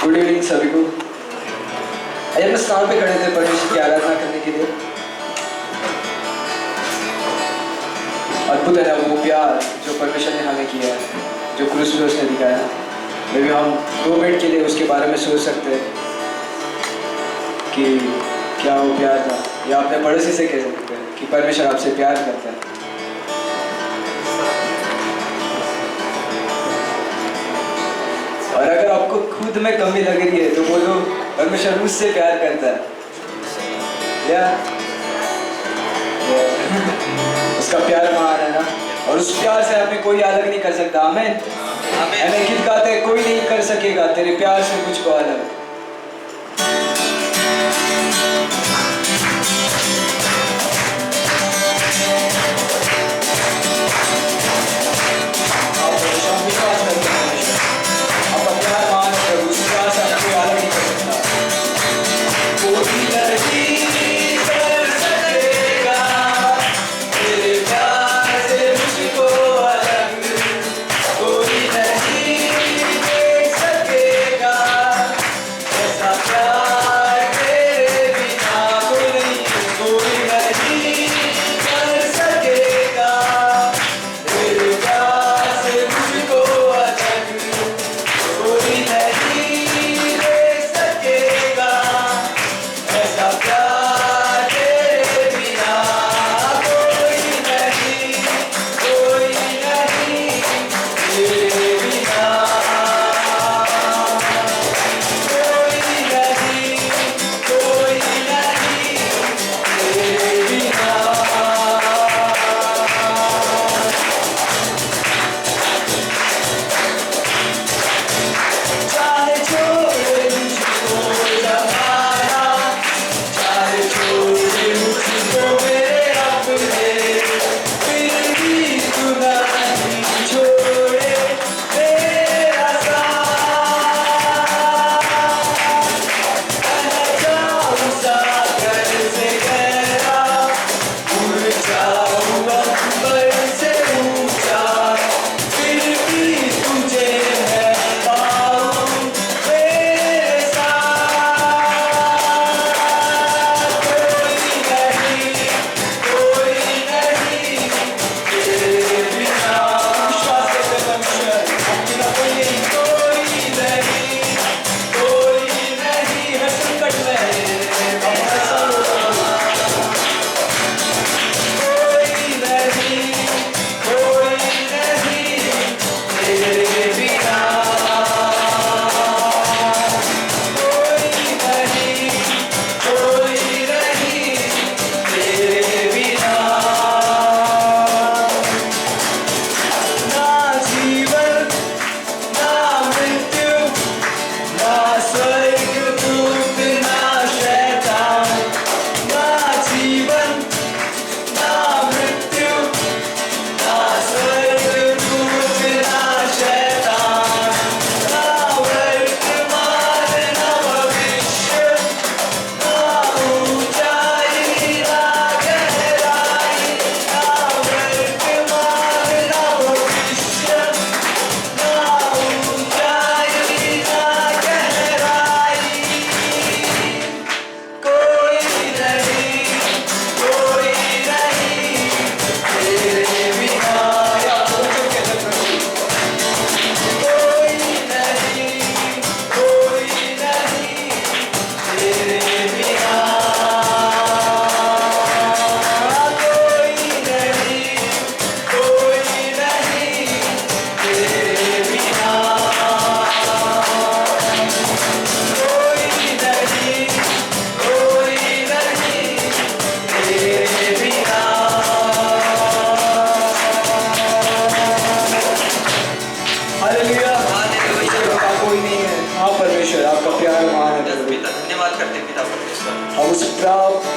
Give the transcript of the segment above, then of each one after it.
Good evening सभी को। आज हम स्नान पे खड़े थे परमेश्वर की आराधना करने के लिए। अद्भुत है ना वो प्यार जो परमेश्वर ने हमें किया है, जो क्रूस पे उसने दिखाया। मे भी हम 2 मिनट के लिए उसके बारे में सोच सकते हैं कि क्या वो प्यार था, या अपने पड़ोसी से कह सकते हैं कि परमेश्वर आपसे प्यार करता है। और अगर आपको खुद में कमी लग रही है तो बोलो परमेश्वर मुझसे प्यार करता है। या उसका प्यार महान है ना, और उस प्यार से हमें कोई अलग नहीं कर सकता। हमें गीत गाते हैं, कोई नहीं कर सकेगा तेरे प्यार से मुझको अलग।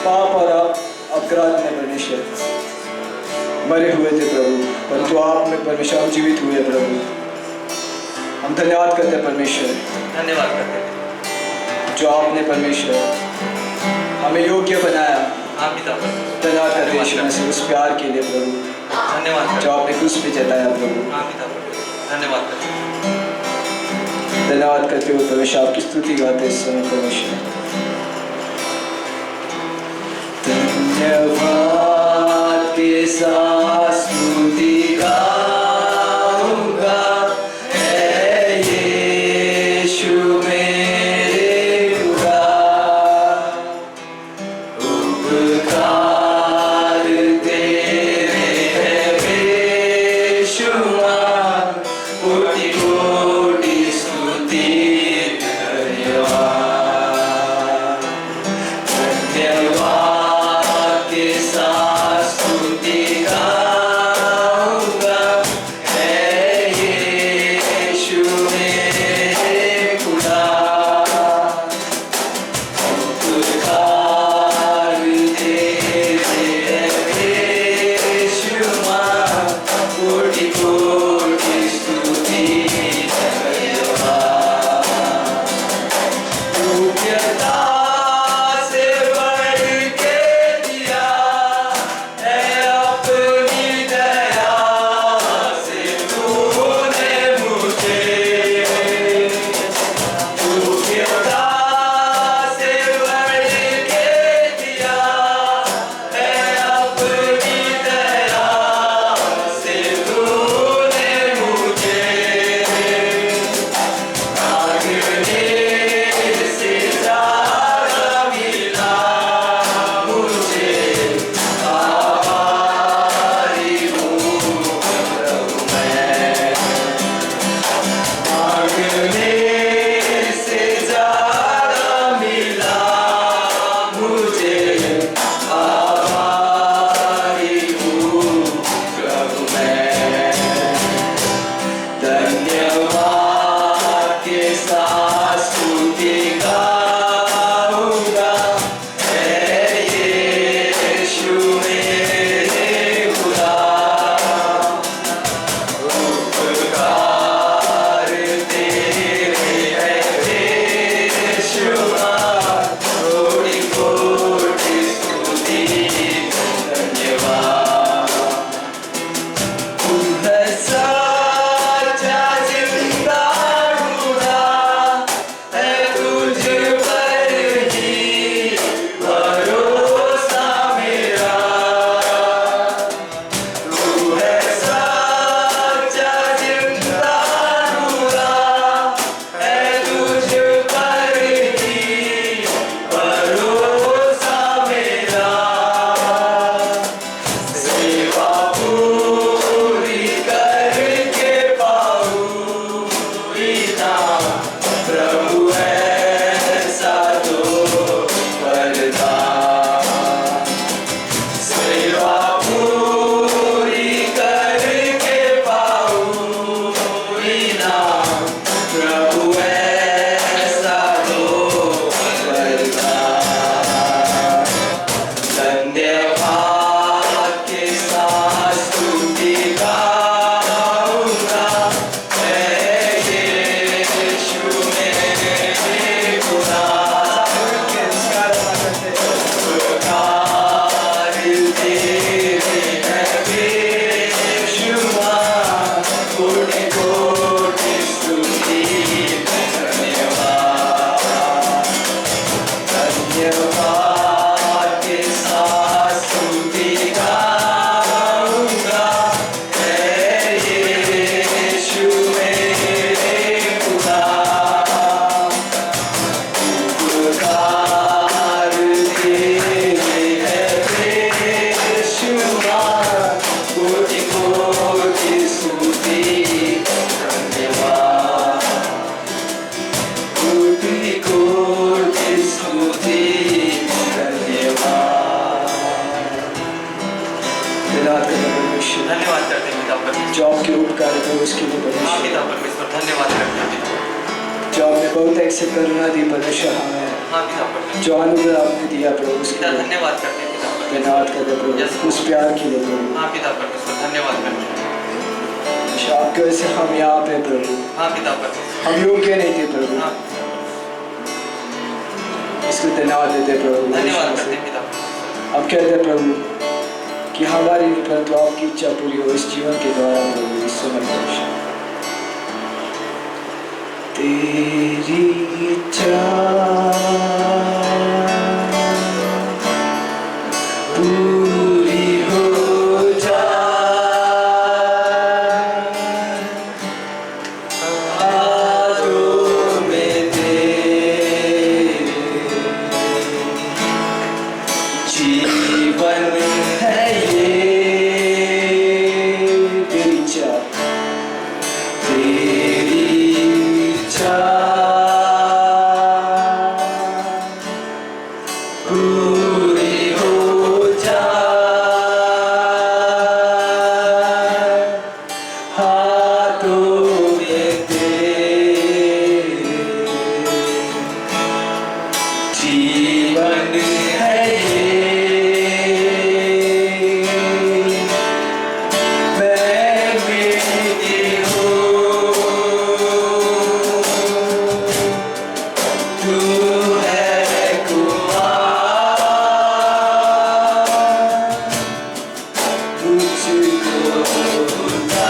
पाप और अपराध में परमेश्वर मरे हुए थे प्रभु, परंतु आप में परमेश्वर हम जीवित हुए प्रभु। हम धन्यवाद करते हैं परमेश्वर, धन्यवाद करते हैं जो आपने परमेश्वर हमें योग्य बनाया। धन्यवाद करते हैं उस प्यार के लिए प्रभु, धन्यवाद जो आपने क्रूस पे जताया प्रभु। धन्यवाद करते हैं। धन्यवाद करते हुए परमेश्वर आपकी स्तुति गाते इस समय परमेश्वर। धन्यवाद के साथ स्तुति गाऊंगा, हे यीशु मेरे खुदा, उपकार तेरे हैं बेशुमार, कोटि कोटि स्तुति धन्यवाद। धन्यवाद के साथ स्तुति गाऊंगा, हे यीशु मेरे खुदा, उपकार तेरे हैं बेशुमार, कोटि कोटि स्तुति धन्यवाद। योग्यता से बढ़ के दिया है अपनी दया से तूने मुझे, योग्यता से बढ़ के दिया है अपनी दया से तूने मुझे, मांगने से ज़्यादा मिला मुझे, आभारी हूँ प्रभु मैं। मांगने से ज़्यादा मिला मुझे, आभारी हूँ प्रभु मैं। धन्यवाद के साथ स्तुति गाऊंगा, हे यीशु मेरे खुदा, उपकार तेरे हैं बेशुमार, कोटि कोटि स्तुति धन्यवाद। तू है सच्चा जिंदा खुदा, है तुझ पर ही भरोसा मेरा। तू है सच्चा जिंदा खुदा, है तुझ पर ही भरोसा मेरा। सेवा पूरी करके पाऊँ इनाम, प्रभु ऐसा दो वरदान। सेवा पूरी करके पाऊँ इनाम, प्रभु ऐसा दो वरदान। धन्यवाद के साथ स्तुति गाऊंगा, हे यीशु मेरे खुदा, उपकार तेरे हैं बेशुमार, कोटि कोटि स्तुति धन्यवाद। धन्यवाद के साथ स्तुति गाऊंगा, हे यीशु मेरे खुदा, उपकार तेरे हैं बेशुमार, कोटि कोटि स्तुति धन्यवाद। कोटि कोटि स्तुति धन्यवाद। धन्यवाद परमेश्वर, धन्यवाद करते हैं पिता परमेश्वर। जो आपके उपकार थे उसके लिए हाँ परमेश्वर, पिता परमेश्वर, धन्यवाद करते हैं पिता। जो आपने बहुत ऐसे करुणा दी परमेश्वर हमें, हाँ पिता परमेश्वर, जो अनुग्रह आपने दिया प्रभु उसके पिता लिए धन्यवाद करते हैं पिता परमेश्वर। धन्यवाद करते प्रभु, उस प्यार के लिए प्रभु। हाँ पिता परमेश्वर, धन्यवाद करते हैं। आपकी वजह से हम यहाँ पे प्रभु, हाँ पिता परमेश्वर, हम योग्य नहीं थे प्रभु, हाँ इसको धन्यवाद देते प्रभु। धन्यवाद करते हैं पिता। अब कहते प्रभु कि हमारी नहीं परंतु आपकी इच्छा पूरी हो इस जीवन के द्वारा प्रभु इस समय तेरी इच्छा पूरी हो जाए हाथों में तेरे जीवन है ये तेरी इच्छा तेरी इच्छा पूरी हो जाए हाथों में तेरे जीवन है ये मैं मिलती हूँ तू है कुमार मुझको बता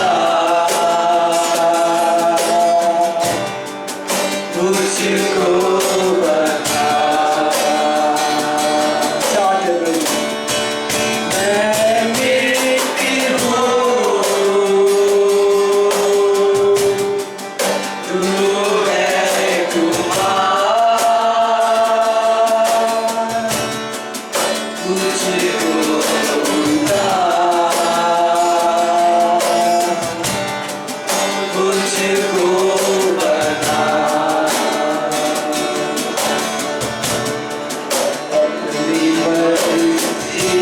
मुझको बता साथ में मैं मिलती हूँ तू है कुमार मुझको बता मुझको बता अपनी मर्जी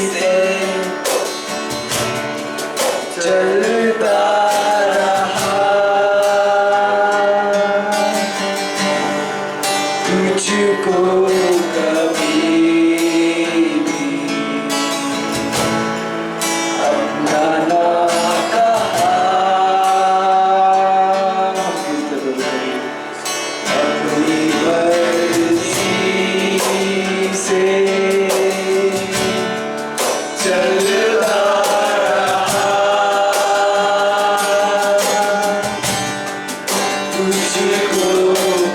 से चलता रहा तुझको कभी भी अपना ना कहा अपनी मर्जी से चलता रहा तुझको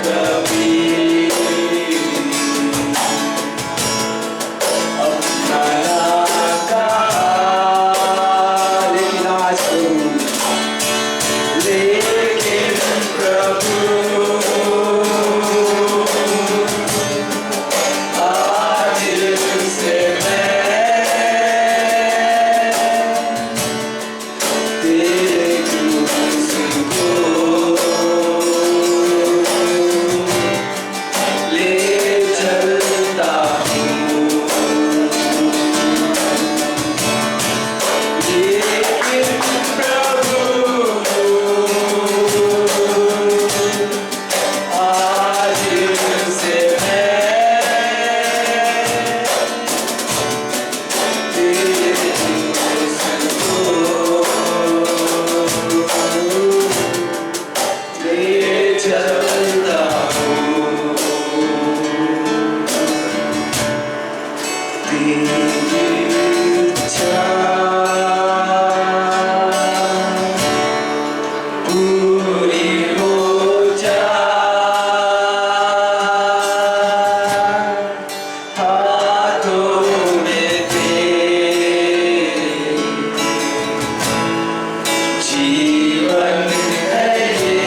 कभी अपना ना कहा लेकिन आज लेकिन प्रभु आज से मैं तेरे क्रूस को ले चलता हूँ लेकिन प्रभु आज से मैं तेरे क्रूस को ले चलता हूँ तेरी इच्छा पूरी हो जाए हाथों में तेरे जीवन है ये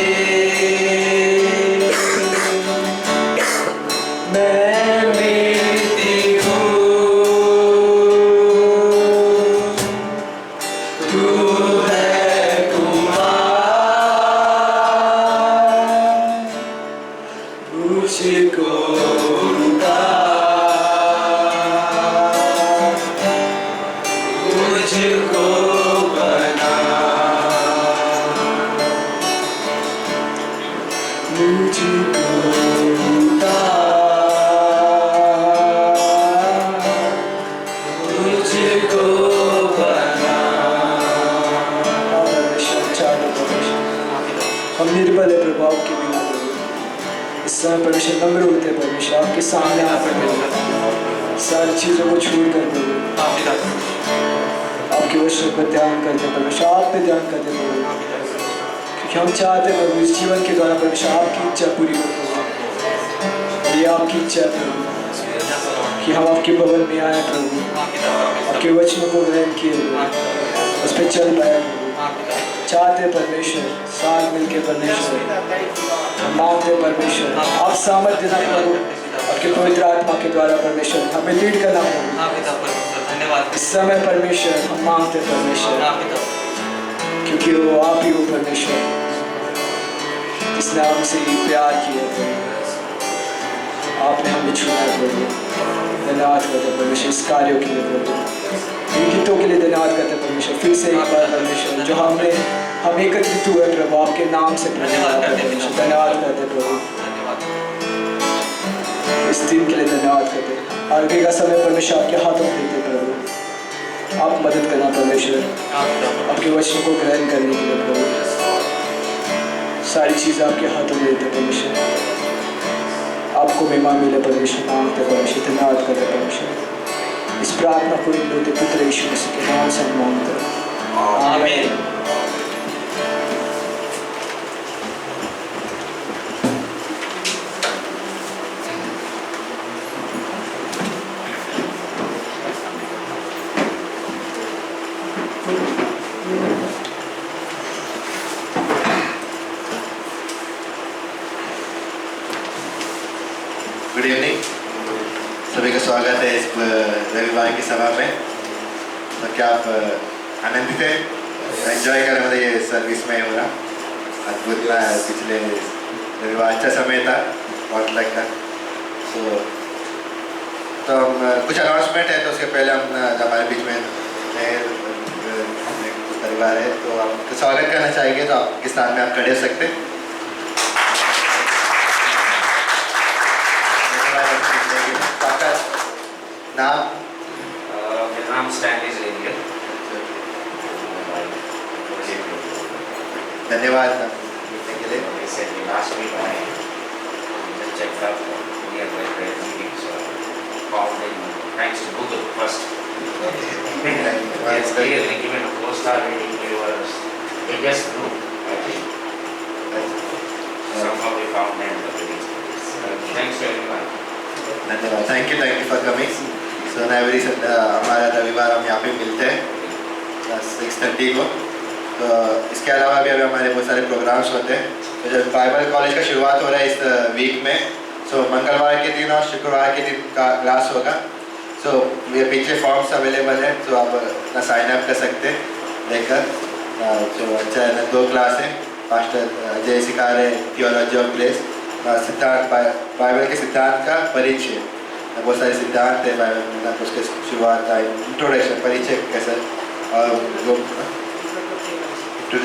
मैं मिलती हूँ तू है कुमार मुझको बता मुझको बना मुझको बता मुझको बना हम निर्बल है प्रभु आपके बिना इस समय परमेश्वर नम्र होते हैं परमेश्वर आपके सामने आकर सारी चीज़ों को छोड़कर प्रभु आपके वचनों पर ध्यान करते परमेश्वर आप पे ध्यान करते प्रभु क्योंकि हम चाहते हैं प्रभु इस जीवन के द्वारा परमेश्वर आपकी इच्छा पूरी हो प्रभु। ये आपकी इच्छा है प्रभु कि हम आपके भवन में आए प्रभु, हाँ पिता परमेश्वर। आपके वचनों को ग्रहण किए प्रभु, उस पर चल पाए प्रभु। हाँ पिता। चाहते हैं परमेश्वर साथ मिलके परमेश्वर हम मांगते हैं परमेश्वर आप सामर्थ्य देना प्रभु, आपके पवित्र आत्मा के द्वारा परमेश्वर हमें लीड करना प्रभु। हाँ पिता परमेश्वर धन्यवाद। इस समय परमेश्वर हम मांगते हैं परमेश्वर, हाँ पिता। क्योंकि वो आप ही हो परमेश्वर जिसने हमसे प्यार किया प्रभु, आपने हमें छुआ है प्रभु। धन्यवाद करते हैं परमेश्वर इस कार्यों के लिए प्रभु, इन गीतों के लिए धन्यवाद करते हैं परमेश्वर। फिर से एक बार परमेश्वर जो हम एकत्रित हुए प्रभु आपके नाम से धन्यवाद करते हैं परमेश्वर, धन्यवाद करते हैं प्रभु। धन्यवाद। इस दिन के लिए धन्यवाद करते हैं। आगे का समय परमेश्वर आपके हाथों में देते प्रभु, आप मदद करना परमेश्वर हाँ पिता परमेश्वर। आपके वचनों को ग्रहण करने के लिए प्रभु। सारी चीज़ आपके हाथों में देते परमेश्वर, आपको महिमा मिले परमेश्वर। मांगते परमेश्वर, धन्यवाद करते परमेश्वर। इस प्रार्थना को इन लोटे पुत्र यीशु मसीह के नाम से हम मांगते हैं, आमीन। गुड इवनिंग, सभी का स्वागत है इस रविवार की सभा में। तो क्या आप आनंदित हैं, एंजॉय कर रहे हैं? ये सर्विस में हो रहा अद्भुत पिछले रविवार अच्छा समय था, बहुत लगता। तो हम कुछ अनाउंसमेंट है, तो उसके पहले हम हमारे बीच में नए परिवार है, तो आप स्वागत करना चाहेंगे, तो आपके स्थान में आप खड़े हो सकते हैं। आपका नाम? मेरा नाम स्टैनली ज़ेवियर। धन्यवाद मिलने के लिए। Recently, last week I just checked out nearby prayer meeting, so I called in. Thanks to Google first. It's clearly given a 4-star rating. They just grew, I think. Somehow we found them the ratings. Thanks to everyone. धन्यवाद, thank you for coming. So every हमारा रविवार हम यहाँ पे मिलते हैं 6:30 को। तो इसके अलावा भी अभी हमारे बहुत सारे प्रोग्राम्स होते हैं। तो जब बाइबल कॉलेज का शुरुआत हो रहा है इस वीक में, सो मंगलवार के दिन और शुक्रवार के दिन का क्लास होगा। सो ये पीछे फॉर्म्स अवेलेबल हैं, तो आप अपना साइन अप कर सकते हैं लेकर। जो अच्छा है, 2 क्लास है। पास्टर अजय सिखा रहे थियोलॉजी ऑफ ग्रेस, सिद्धांत बाइबल के सिद्धांत का परिचय। बहुत सारे सिद्धांत है बाइबल में, उसके शुरुआत का इंट्रोडक्शन, परिचय कैसा, और वो इंट्रो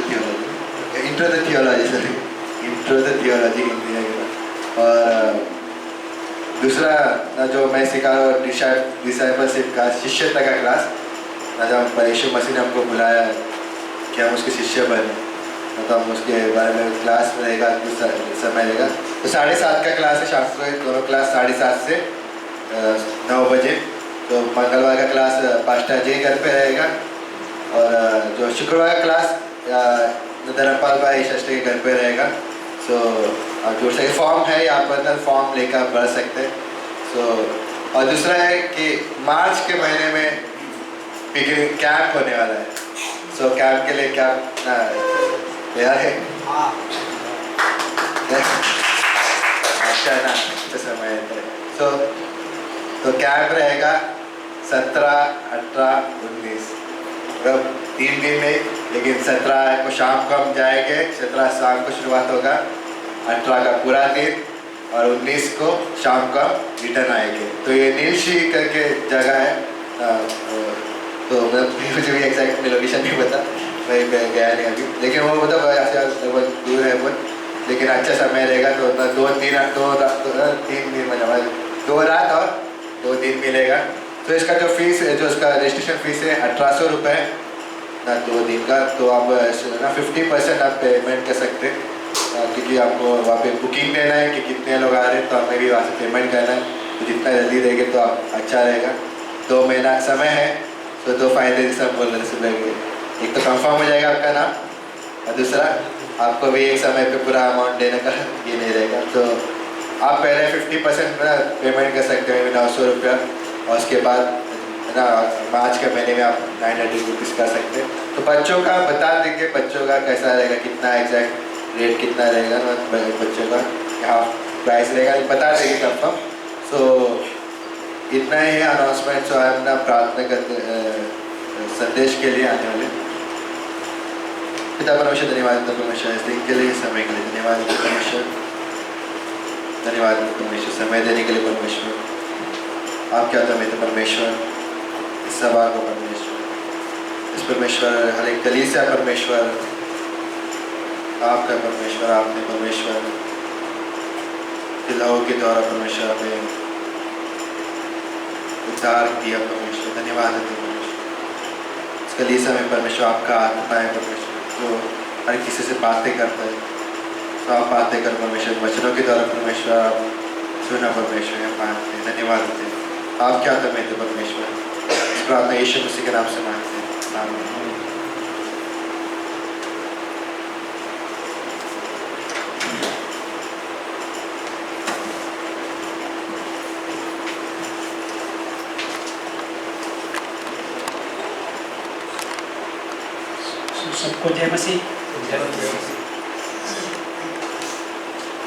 द थियोलॉजी हिंदी है। और दूसरा जो मैं सिखा रहा हूँ डिसाइपलशिप का, शिष्यता का क्लास, जब यीशु मसीह ने हमको बुलाया कि हम उसके शिष्य बने, तो हम उसके बारे में क्लास में रहेगा, कुछ समय रहेगा। तो 7:30 का क्लास है शाम को, दोनों क्लास 7:30 से 9 बजे। तो मंगलवार का क्लास पास्टर अजय घर पे रहेगा, और जो शुक्रवार का क्लास धर्मपाल भाई षष्ठी के घर पे रहेगा। सो आप जुड़ सकते, फॉर्म है यहाँ पर, फॉर्म लेकर आप भर सकते हैं। सो और दूसरा है कि मार्च के महीने में पिकनिक कैंप होने वाला है। सो कैंप के लिए क्या तैयार है? अच्छा ना, अच्छा समय है। तो कैंप रहेगा 17, 18, 19, मतलब 3 दिन में। लेकिन 17 को शाम को हम जाएंगे, 17 शाम को शुरुआत होगा, 18 का पूरा दिन, और 19 को शाम को रिटर्न आएंगे। तो ये नीलशी करके जगह है, तो मुझे भी एग्जैक्ट लोकेशन नहीं पता, मैं गया नहीं अभी, लेकिन वो मतलब लगभग दूर है बहुत, लेकिन अच्छा समय रहेगा। तो 2-3 दिन मतलब 2 रात और 2 दिन मिलेगा। तो इसका जो फीस है, जो इसका रजिस्ट्रेशन फीस है 1800 रुपये ना 2 दिन का। तो आप ना 50% आप पेमेंट कर सकते हैं, क्योंकि आपको वहाँ पे बुकिंग देना है कि कितने लोग आ रहे हैं, तो हमें भी वहाँ से पेमेंट करना है। तो जितना जल्दी देंगे तो आप अच्छा रहेगा। 2 महीना समय है, तो 2 फायदे सब बोल रहे हैं। एक तो कंफर्म हो जाएगा आपका नाम, और दूसरा आपको भी एक समय पे पूरा अमाउंट देने का ये नहीं रहेगा। तो आप पहले 50% पेमेंट कर सकते हैं 900 रुपया, और उसके बाद है ना मार्च के महीने में आप 900 रुपीज़ कर सकते हैं। तो बच्चों का बता देंगे, बच्चों का कैसा रहेगा, कितना एग्जैक्ट रेट कितना रहेगा बच्चों का, यहाँ प्राइस रहेगा बता देंगे कंफर्म। सो इतना ही है अनाउंसमेंट। सो हम ना प्रार्थना करते संदेश के लिए आने वाले पिता परमेश्वर, धन्यवाद परमेश्वर इस दिन के लिए, समय के लिए धन्यवाद परमेश्वर, धन्यवाद परमेश्वर समय देने के लिए परमेश्वर। आप क्या तो मित्र परमेश्वर इस सभा को परमेश्वर, इस परमेश्वर हर एक कलीसिया परमेश्वर आपका परमेश्वर, आपने परमेश्वर के लहू के द्वारा परमेश्वर हमें उद्धार किया परमेश्वर। धन्यवाद है परमेश्वर। इस कलीसिया में परमेश्वर आपका आत्मा है परमेश्वर, जो हर किसी से बातें करता है। तो आप बातें कर परमेश्वर, वचनों के द्वारा परमेश्वर आप सुना परमेश्वर, हम मानते हैं। धन्यवाद देते हैं। आप क्या करते थे परमेश्वर, इस प्रार्थना यीशु मसीह के नाम से मांगते हैं, आमीन। सबको जय मसीह।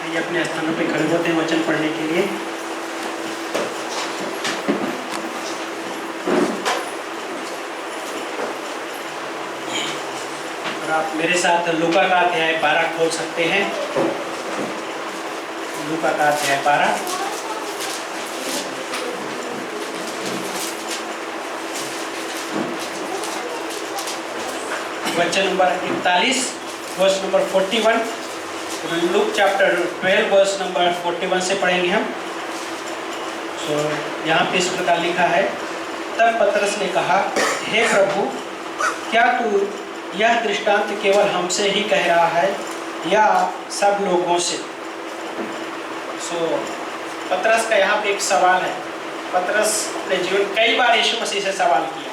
आइए अपने स्थानों पे खड़े होते हैं वचन पढ़ने के लिए। और आप मेरे साथ लूका का अध्याय 12 खोल सकते हैं। लूका का अध्याय 12 वचन number 41 verse number 41। Luke chapter 12 verse number 41 से पढ़ेंगे हम। सो यहाँ पे इस प्रकार लिखा है, तब पतरस ने कहा, हे प्रभु, क्या तू यह दृष्टांत केवल हमसे ही कह रहा है या सब लोगों से? सो पतरस का यहाँ पे एक सवाल है। पतरस अपने जीवन कई बार यीशु मसीह से सवाल किया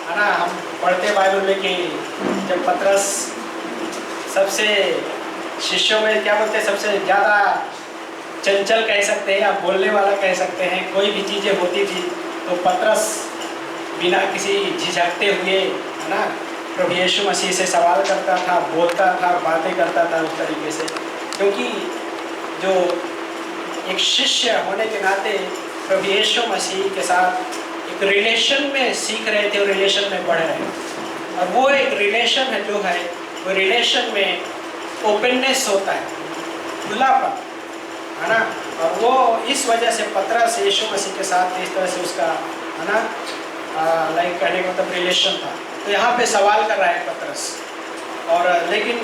है ना। हम पढ़ते बाइबल में कि जब पतरस सबसे शिष्यों में क्या बोलते हैं, सबसे ज़्यादा चंचल कह सकते हैं या बोलने वाला कह सकते हैं, कोई भी चीज़ें होती थी तो पतरस बिना किसी झिझकते हुए है ना प्रभु यीशु मसीह से सवाल करता था, बोलता था, बातें करता था उस तरीके से। क्योंकि जो एक शिष्य होने के नाते प्रभु यीशु मसीह के साथ एक रिलेशन में सीख रहे थे और रिलेशन में बढ़ रहे हैं। और वो एक रिलेशन है जो है वो रिलेशन में ओपननेस होता है, खुलापन है ना। और वो इस वजह से पतरस यीशु मसीह के साथ इस तरह से उसका है ना लाइक कहने का मतलब रिलेशन था। तो यहाँ पे सवाल कर रहा है पतरस। और लेकिन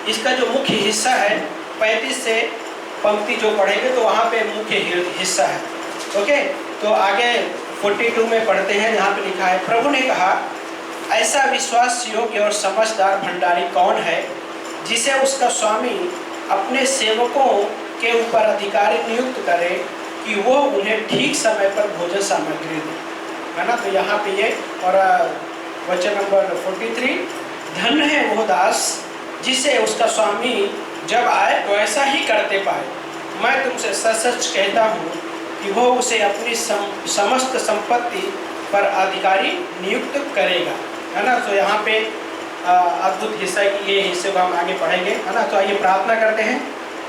इसका जो मुख्य हिस्सा है 35 से पंक्ति जो पढ़ेंगे तो वहाँ पे मुख्य हिस्सा है। ओके, तो आगे 42 में पढ़ते हैं। यहाँ पे लिखा है, प्रभु ने कहा, ऐसा विश्वास योग्य और समझदार भंडारी कौन है जिसे उसका स्वामी अपने सेवकों के ऊपर अधिकारी नियुक्त करे कि वो उन्हें ठीक समय पर भोजन सामग्री दे, है ना। तो यहाँ पे ये और वचन नंबर 43, धन्य है वो दास जिसे उसका स्वामी जब आए तो ऐसा ही करते पाए। मैं तुमसे सच सच कहता हूँ कि वो उसे अपनी समस्त संपत्ति पर अधिकारी नियुक्त करेगा, है ना। तो यहाँ पे अद्भुत हिस्सा है कि ये हिस्से को हम आगे पढ़ेंगे, है ना। तो आइए प्रार्थना करते हैं।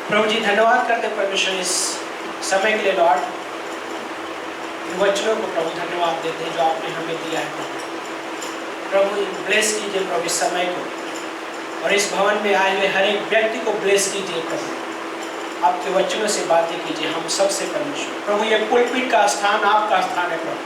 प्रभु जी धन्यवाद करते हैं परमेश्वर इस समय के लिए लॉर्ड, वचनों को प्रभु धन्यवाद देते हैं जो आपने हमें दिया है। प्रभु ब्लेस कीजिए प्रभु इस समय को, और इस भवन में आए हुए हर एक व्यक्ति को ब्लेस कीजिए प्रभु। आपके वचनों से बातें कीजिए हम सबसे परमेश्वर। प्रभु ये पुलपिट का स्थान आपका स्थान है प्रभु,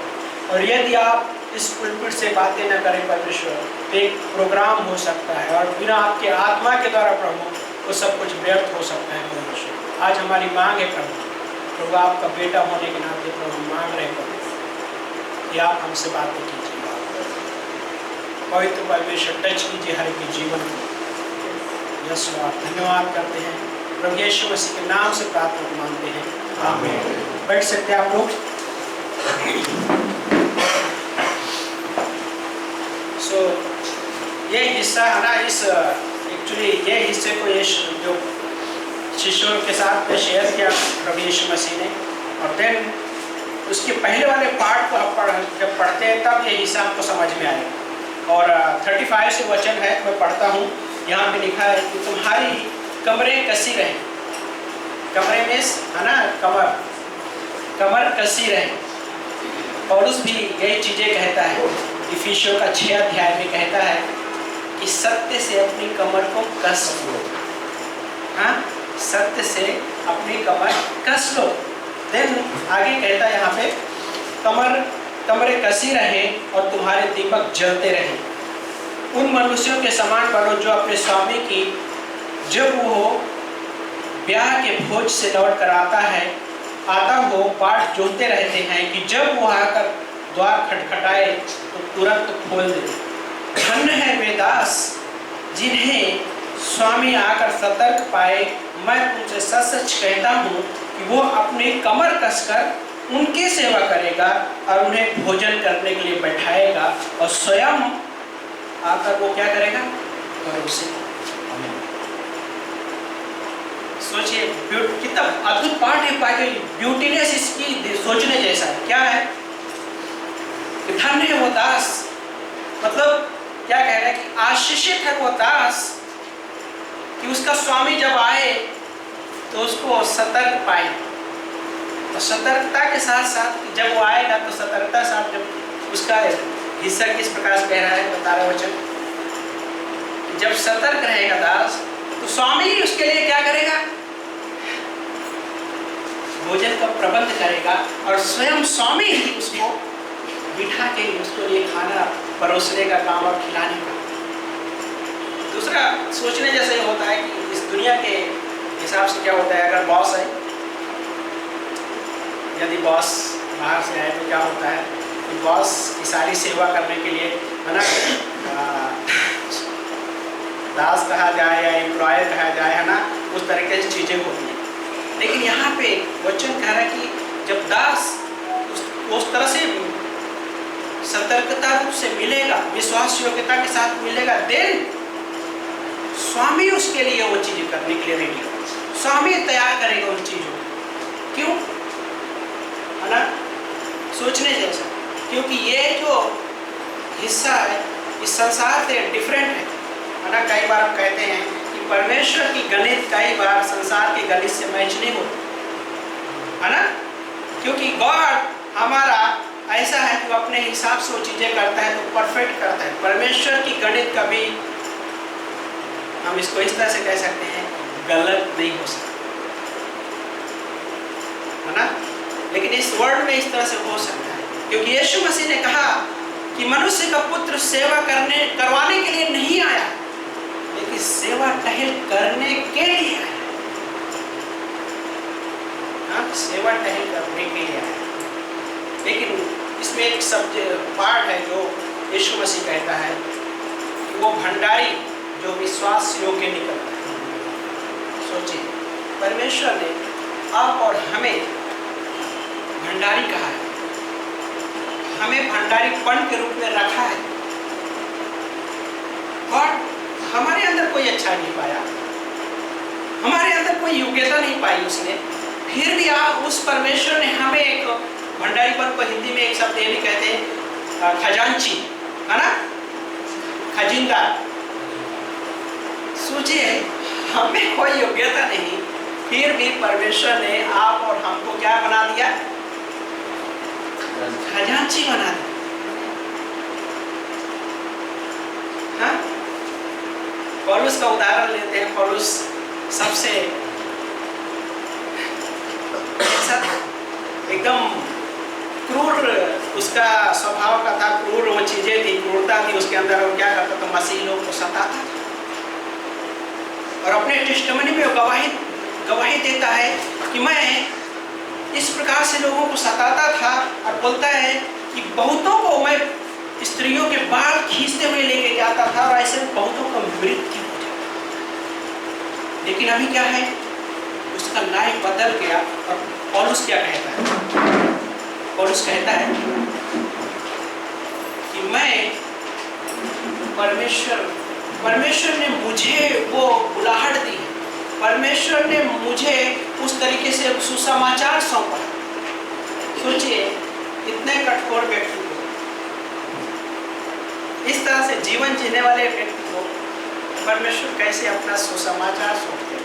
और यदि आप इस पुलपिट से बातें न करें परमेश्वर तो एक प्रोग्राम हो सकता है और बिना आपके आत्मा के द्वारा प्रभु वो सब कुछ व्यर्थ हो सकता है परमेश्वर। आज हमारी मांग है प्रभु, आपका बेटा होने के नाते प्रभु मांग रहे प्रभु कि आप हमसे बातें कीजिए। पवित्र परमेश्वर टच कीजिए हर एक जीवन को। यस लॉर्ड, धन्यवाद करते हैं प्रभु यीशु मसीह के नाम से प्रार्थना मांगते हैं, आमीन। बैठ सकते हैं आप लोग। सो ये हिस्सा है ना, इस एक एक्चुअली ये हिस्से को ये जो शिष्यों के साथ शेयर किया प्रभु यीशु मसीह ने, और देन उसके पहले वाले पार्ट को हम जब पढ़ते हैं तब ये हिस्सा हमको समझ में आएगा। और 35 से वचन है, मैं पढ़ता हूँ। यहाँ पे लिखा है कि तुम्हारी कमरें कसी रहे। कमरे में है ना, कमर कसी रहे। पौलुस भी यही चीज़ें कहता है, इफिसियों का 6 अध्याय में कहता है कि सत्य से अपनी कमर को कस लो। हाँ, सत्य से अपनी कमर कस लो। देन आगे कहता है यहाँ पे, कमरें कसी रहे और तुम्हारे दीपक जलते रहे। उन मनुष्यों के समान बनो जो अपने स्वामी की जब वो ब्याह के भोज से लौट कर आता हो बाट जोहते रहते हैं कि जब वो आकर द्वार खटखटाए तो तुरंत खोल दे। धन्य है वे दास जिन्हें स्वामी आकर सतर्क पाए। मैं तुमसे सच सच कहता हूँ कि वो अपनी कमर कसकर उनकी सेवा करेगा और उन्हें भोजन करने के लिए बैठाएगा और स्वयं आकर वो क्या करेगा, परोसेगा। सोचिए कितना अद्भुत पाठ है, बाइबल ब्यूटीनेस इसकी सोचने जैसा है। क्या है, धन्य है वो दास, मतलब क्या कह रहे हैं कि आशीषित है वो दास कि उसका स्वामी जब आए तो उसको सतर्क पाए। और सतर्कता के साथ साथ जब वो आएगा तो सतर्कता साथ जब उसका हिस्सा किस प्रकार से कह रहा है, बता रहे वचन, जब सतर्क रहेगा दास तो स्वामी ही उसके लिए क्या करेगा, भोजन का प्रबंध करेगा और स्वयं स्वामी ही उसको बिठा के उसको लिए खाना परोसने का काम और खिलाने का। दूसरा सोचने जैसे होता है कि इस दुनिया के हिसाब से क्या होता है, अगर बॉस है, यदि बॉस बाहर से आए तो क्या होता है कि बॉस की सारी सेवा करने के लिए, है ना, दास कहा जाए या एम्प्लॉयर कहा जाए, है ना, उस तरीके से चीज़ें होती हैं। लेकिन यहाँ पे वचन कह रहा है कि जब दास उस तरह से सतर्कता रूप से मिलेगा, विश्वास योग्यता के साथ मिलेगा, देन स्वामी उसके लिए वो चीज़ें करने के लिए रेडी होगा। स्वामी तैयार करेगा उन चीज़ों को। क्यों, है ना, सोचने जैसा, क्योंकि ये जो हिस्सा है इस संसार से डिफरेंट है ना। कई बार हम कहते हैं कि परमेश्वर की गणित कई बार संसार के गणित से मैच नहीं होती, है ना, क्योंकि गॉड हमारा ऐसा है कि वो अपने हिसाब से वो चीज़ें करता है तो परफेक्ट करता है। परमेश्वर की गणित कभी, हम इसको इस तरह से कह सकते हैं, गलत नहीं हो सकता, है ना। लेकिन इस वर्ल्ड में इस तरह से हो सकता है, क्योंकि यीशु मसीह ने कहा कि मनुष्य का पुत्र सेवा करवाने के लिए नहीं आया, लेकिन सेवा टहल करने के लिए आया। हाँ, सेवा टहल करने के लिए आया। लेकिन इसमें एक पार्ट है जो यीशु मसीह कहता है कि वो भंडारी जो विश्वास योग्य निकलता है। सोचिए, परमेश्वर ने आप और हमें भंडारी कहा है, हमें भंडारीपन के रूप में रखा है। और हमारे अंदर कोई अच्छा नहीं पाया, हमारे अंदर कोई योग्यता नहीं पाई उसने, फिर भी उस परमेश्वर ने हमें एक भंडारीपन को हिंदी में एक शब्द ये भी कहते हैं, खजांची, है ना, खजिंदार। सोचिए, हमें कोई योग्यता नहीं, फिर भी परमेश्वर ने आप और हमको क्या बना दिया, खजांची बना दिया। हाँ, पौलुस का उदाहरण लेते हैं। पौलुस सबसे एकदम क्रूर उसका स्वभाव का था, क्रूर वो चीजें थी, क्रूरता थी उसके अंदर। वो क्या करता था, मसीह लोग को सताता था और अपने टेस्टिमनी में गवाही देता है कि मैं इस प्रकार से लोगों को सताता था, और बोलता है कि बहुतों को मैं स्त्रियों के बाल खींचते हुए लेके जाता था और ऐसे बहुतों को मृत्यु हो जाता। लेकिन अभी क्या है, उसका लाइफ बदल गया। और पौलुस क्या कहता है, पौलुस कहता है कि मैं परमेश्वर परमेश्वर ने मुझे वो बुलाहट दी, परमेश्वर ने मुझे उस तरीके से सुसमाचार सौंपा। सोचिए, इतने कठोर व्यक्ति को, इस तरह से जीवन जीने वाले व्यक्ति को परमेश्वर कैसे अपना सुसमाचार सौंपते हैं?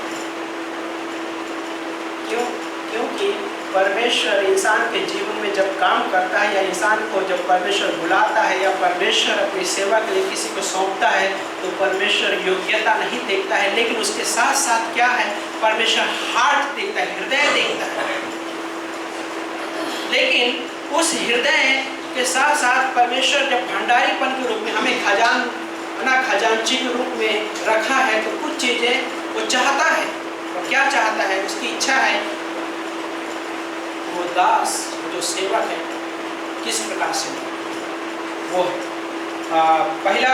क्यों? क्योंकि परमेश्वर इंसान के जीवन में जब काम करता है, या इंसान को जब परमेश्वर बुलाता है, या परमेश्वर अपनी सेवा के लिए किसी को सौंपता है, तो परमेश्वर योग्यता नहीं देखता है, लेकिन उसके साथ साथ क्या है, परमेश्वर हार्ट देखता है, हृदय देखता है। लेकिन उस हृदय के साथ साथ परमेश्वर जब भंडारीपन के रूप में हमें खजांची के रूप में रखा है, तो कुछ चीजें वो चाहता है। और क्या चाहता है? उसकी इच्छा है वो दास, जो सेवक है, किस प्रकार से वो पहला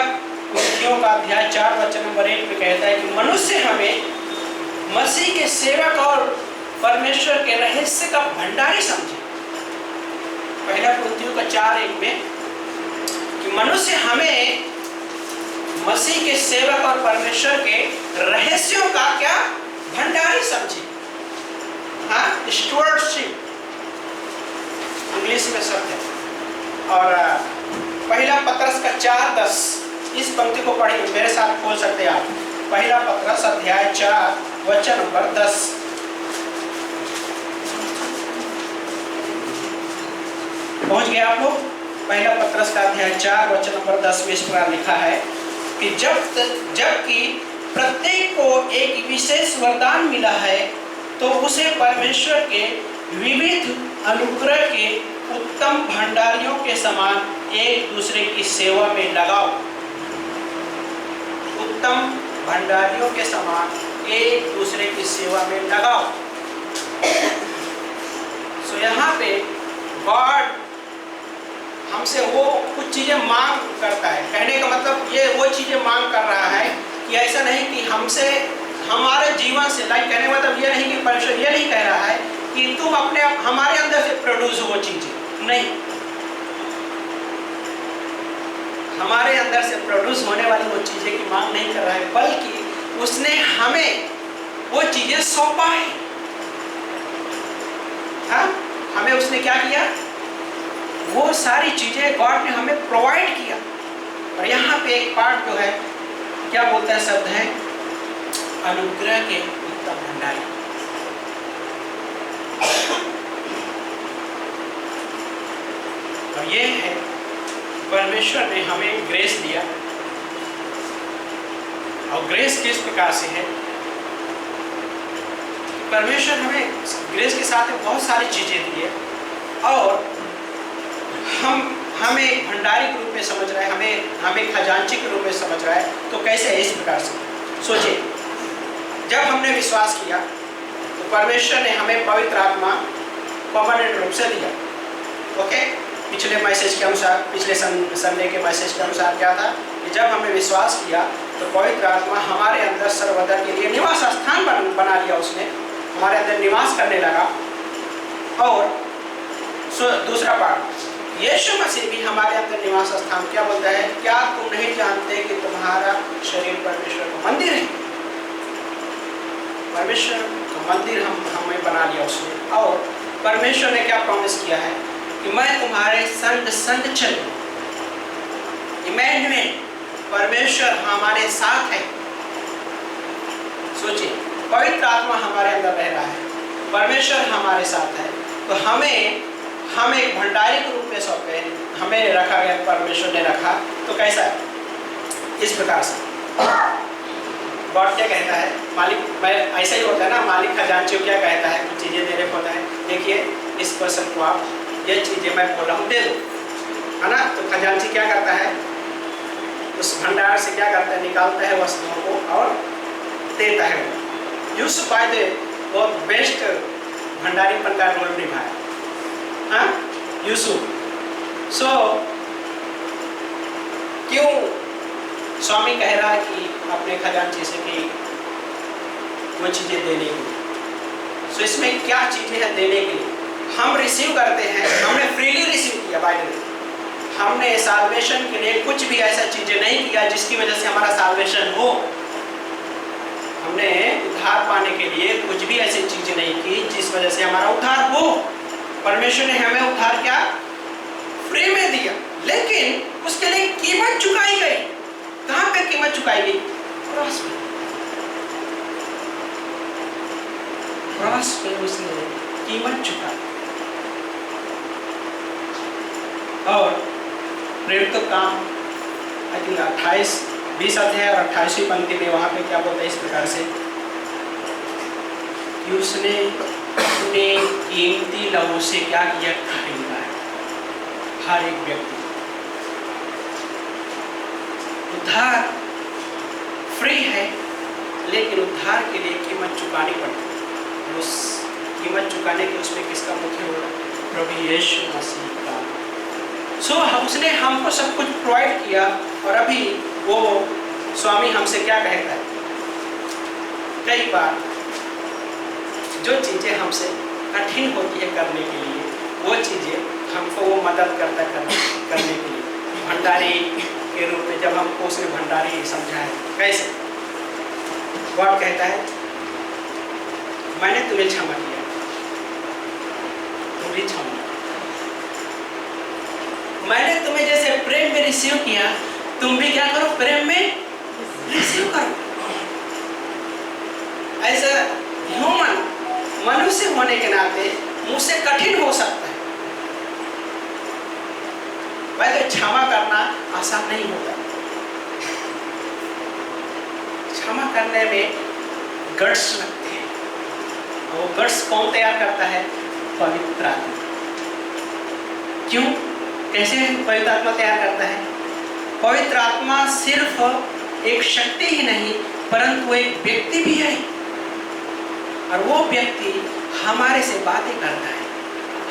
कुरिन्थियों का अध्याय 4 वचन नंबर 1 में कहता है कि मनुष्य हमें मसीह के सेवक और परमेश्वर के रहस्य का भंडारी समझे। पहला कुरिन्थियों का 4:1 में कि मनुष्य हमें मसीह के सेवक और परमेश्वर के रहस्यों का क्या भंडारी समझे। हाँ, स्टुअर्डशिप इंग्लिश में शब्द है। और पहला पत्रस का 4:10, इस पंक्ति को पढ़िए, मेरे साथ खोल सकते हैं आप। पहला पत्रस अध्याय 4 वचन नंबर 10। पहुंच गए आप लोग? पहला पत्रस का अध्याय 4 वचन नंबर 10 में इस प्रकार लिखा है कि जबकि प्रत्येक को एक विशेष वरदान मिला है, तो उसे परमेश्वर के विविध अनुग्रह के उत्तम भंडारियों के समान एक दूसरे की सेवा में लगाओ। उत्तम भंडारियों के समान एक दूसरे की सेवा में लगाओ। सो यहाँ पे गॉड हमसे वो कुछ चीजें मांग करता है। कहने का मतलब ये वो चीजें मांग कर रहा है कि ऐसा नहीं कि हमसे हमारे जीवन से, लाइक कहने का मतलब ये नहीं कि परमेश्वर ये नहीं कह रहा है कि तुम अपने हमारे अंदर से प्रोड्यूस हो वो चीजें, नहीं। हमारे अंदर से प्रोड्यूस होने वाली वो चीजें की मांग नहीं कर रहा है, बल्कि उसने हमें वो चीजें सौंपा है। हाँ, हमें उसने क्या किया? वो सारी चीजें गॉड ने हमें प्रोवाइड किया। और यहाँ पे एक पार्ट जो है, क्या बोलता है शब्द है, अनुग्रह के उत्तम भंडारी। और ये है परमेश्वर ने हमें ग्रेस दिया। और ग्रेस किस प्रकार से है? परमेश्वर हमें ग्रेस के साथ बहुत सारी चीजें दी है, और हमें एक भंडारी के रूप में समझ रहा है, हमें खजांची के रूप में समझ रहा है। तो कैसे है? इस प्रकार से सोचिए, जब हमने विश्वास किया तो परमेश्वर ने हमें पवित्र आत्मा परमानेंट रूप से दिया। ओके, पिछले मैसेज के अनुसार, पिछले संडे के मैसेज के अनुसार क्या था कि जब हमने विश्वास किया तो पवित्र आत्मा हमारे अंदर सर्वदा के लिए निवास स्थान बना लिया। उसने हमारे अंदर निवास करने लगा। और दूसरा पार्ट, यीशु मसीह भी हमारे अंदर निवास स्थान, क्या बोलता है? क्या तुम नहीं जानते कि तुम्हारा शरीर परमेश्वर का मंदिर है? परमेश्वर का मंदिर हमें बना लिया उसने। और परमेश्वर ने क्या प्रॉमिस किया है कि मैं तुम्हारे संग चलूं। इमैनुएल, परमेश्वर हमारे साथ है। सोचिए, पवित्र आत्मा हमारे अंदर रह रहा है, परमेश्वर हमारे साथ है। तो हम एक भंडारी के रूप में सौंपे, हमें रखा गया, परमेश्वर ने रखा। तो कैसा है? इस प्रकार से गॉड क्या कहता है? मालिक, मैं ऐसा ही होता है ना, मालिक खजांची क्या कहता है? कुछ चीज़ें देने को होता है, देखिए इस पर्सन को आप ये चीज़ें मैं बोल रहा हूँ दे दो, है ना। तो खजांची क्या करता है? उस भंडार से क्या करता है? निकालता है वस्तुओं को और देता है। यूसुफ फायदे बहुत बेस्ट भंडारीपन का रोल निभाया, हाँ, यूसुफ। सो क्यों स्वामी कह रहा है कि अपने खजांची से कि वो चीज़ें देने के लिए? सो इसमें क्या चीज़ें हैं देने के लिए? हम रिसीव करते हैं, हमने फ्रीली रिसीव किया, बाय द वे हमने साल्वेशन के लिए कुछ भी ऐसा चीजें नहीं किया जिसकी वजह से हमारा साल्वेशन हो। हमने उद्धार पाने के लिए कुछ भी ऐसी चीजें नहीं की जिस वजह से हमारा उद्धार हो। परमेश्वर ने हमें उद्धार क्या फ्री में दिया, लेकिन उसके लिए कीमत चुकाई गई। कहां पे कीमत चुकाई गई? क्रॉस पे। क्रॉस पे उसने कीमत चुकाई। और प्रेरित काम 28 20 अध्याय और 28वीं पंक्ति में वहां पे क्या बोलता है इस प्रकार से कि उसने अपने कीमती लहू से क्या किया? खरीदा है हर एक व्यक्ति। उद्धार फ्री है, लेकिन उद्धार के लिए कीमत चुकानी पड़ती है। उस कीमत चुकाने के उसमें किसका मुख्य रोल है? प्रभु यीशु मसीह का। उसने हमको सब कुछ प्रोवाइड किया। और अभी वो स्वामी हमसे क्या कहता है? कई बार जो चीजें हमसे कठिन होती है करने के लिए, वो चीजें हमको वो मदद करता करने के लिए। भंडारी के रूप में जब हमको उसने भंडारी समझा है, कैसे? गॉड कहता है मैंने तुम्हें क्षमा किया, तुम भी क्षमा। मैंने तुम्हें जैसे प्रेम में रिसीव किया, तुम भी क्या करो? प्रेम में रिसीव करो। ऐसा ह्यूमन मनुष्य होने के नाते मुझसे कठिन हो सकता है। वैसे क्षमा करना आसान नहीं होता। क्षमा करने में गट्स लगते हैं। वो गट्स कौन तैयार करता है? पवित्र आत्मा। क्यों? कैसे पवित्र आत्मा तैयार करता है? पवित्र आत्मा सिर्फ एक शक्ति ही नहीं, परंतु एक व्यक्ति भी है। और वो व्यक्ति हमारे से बातें करता है,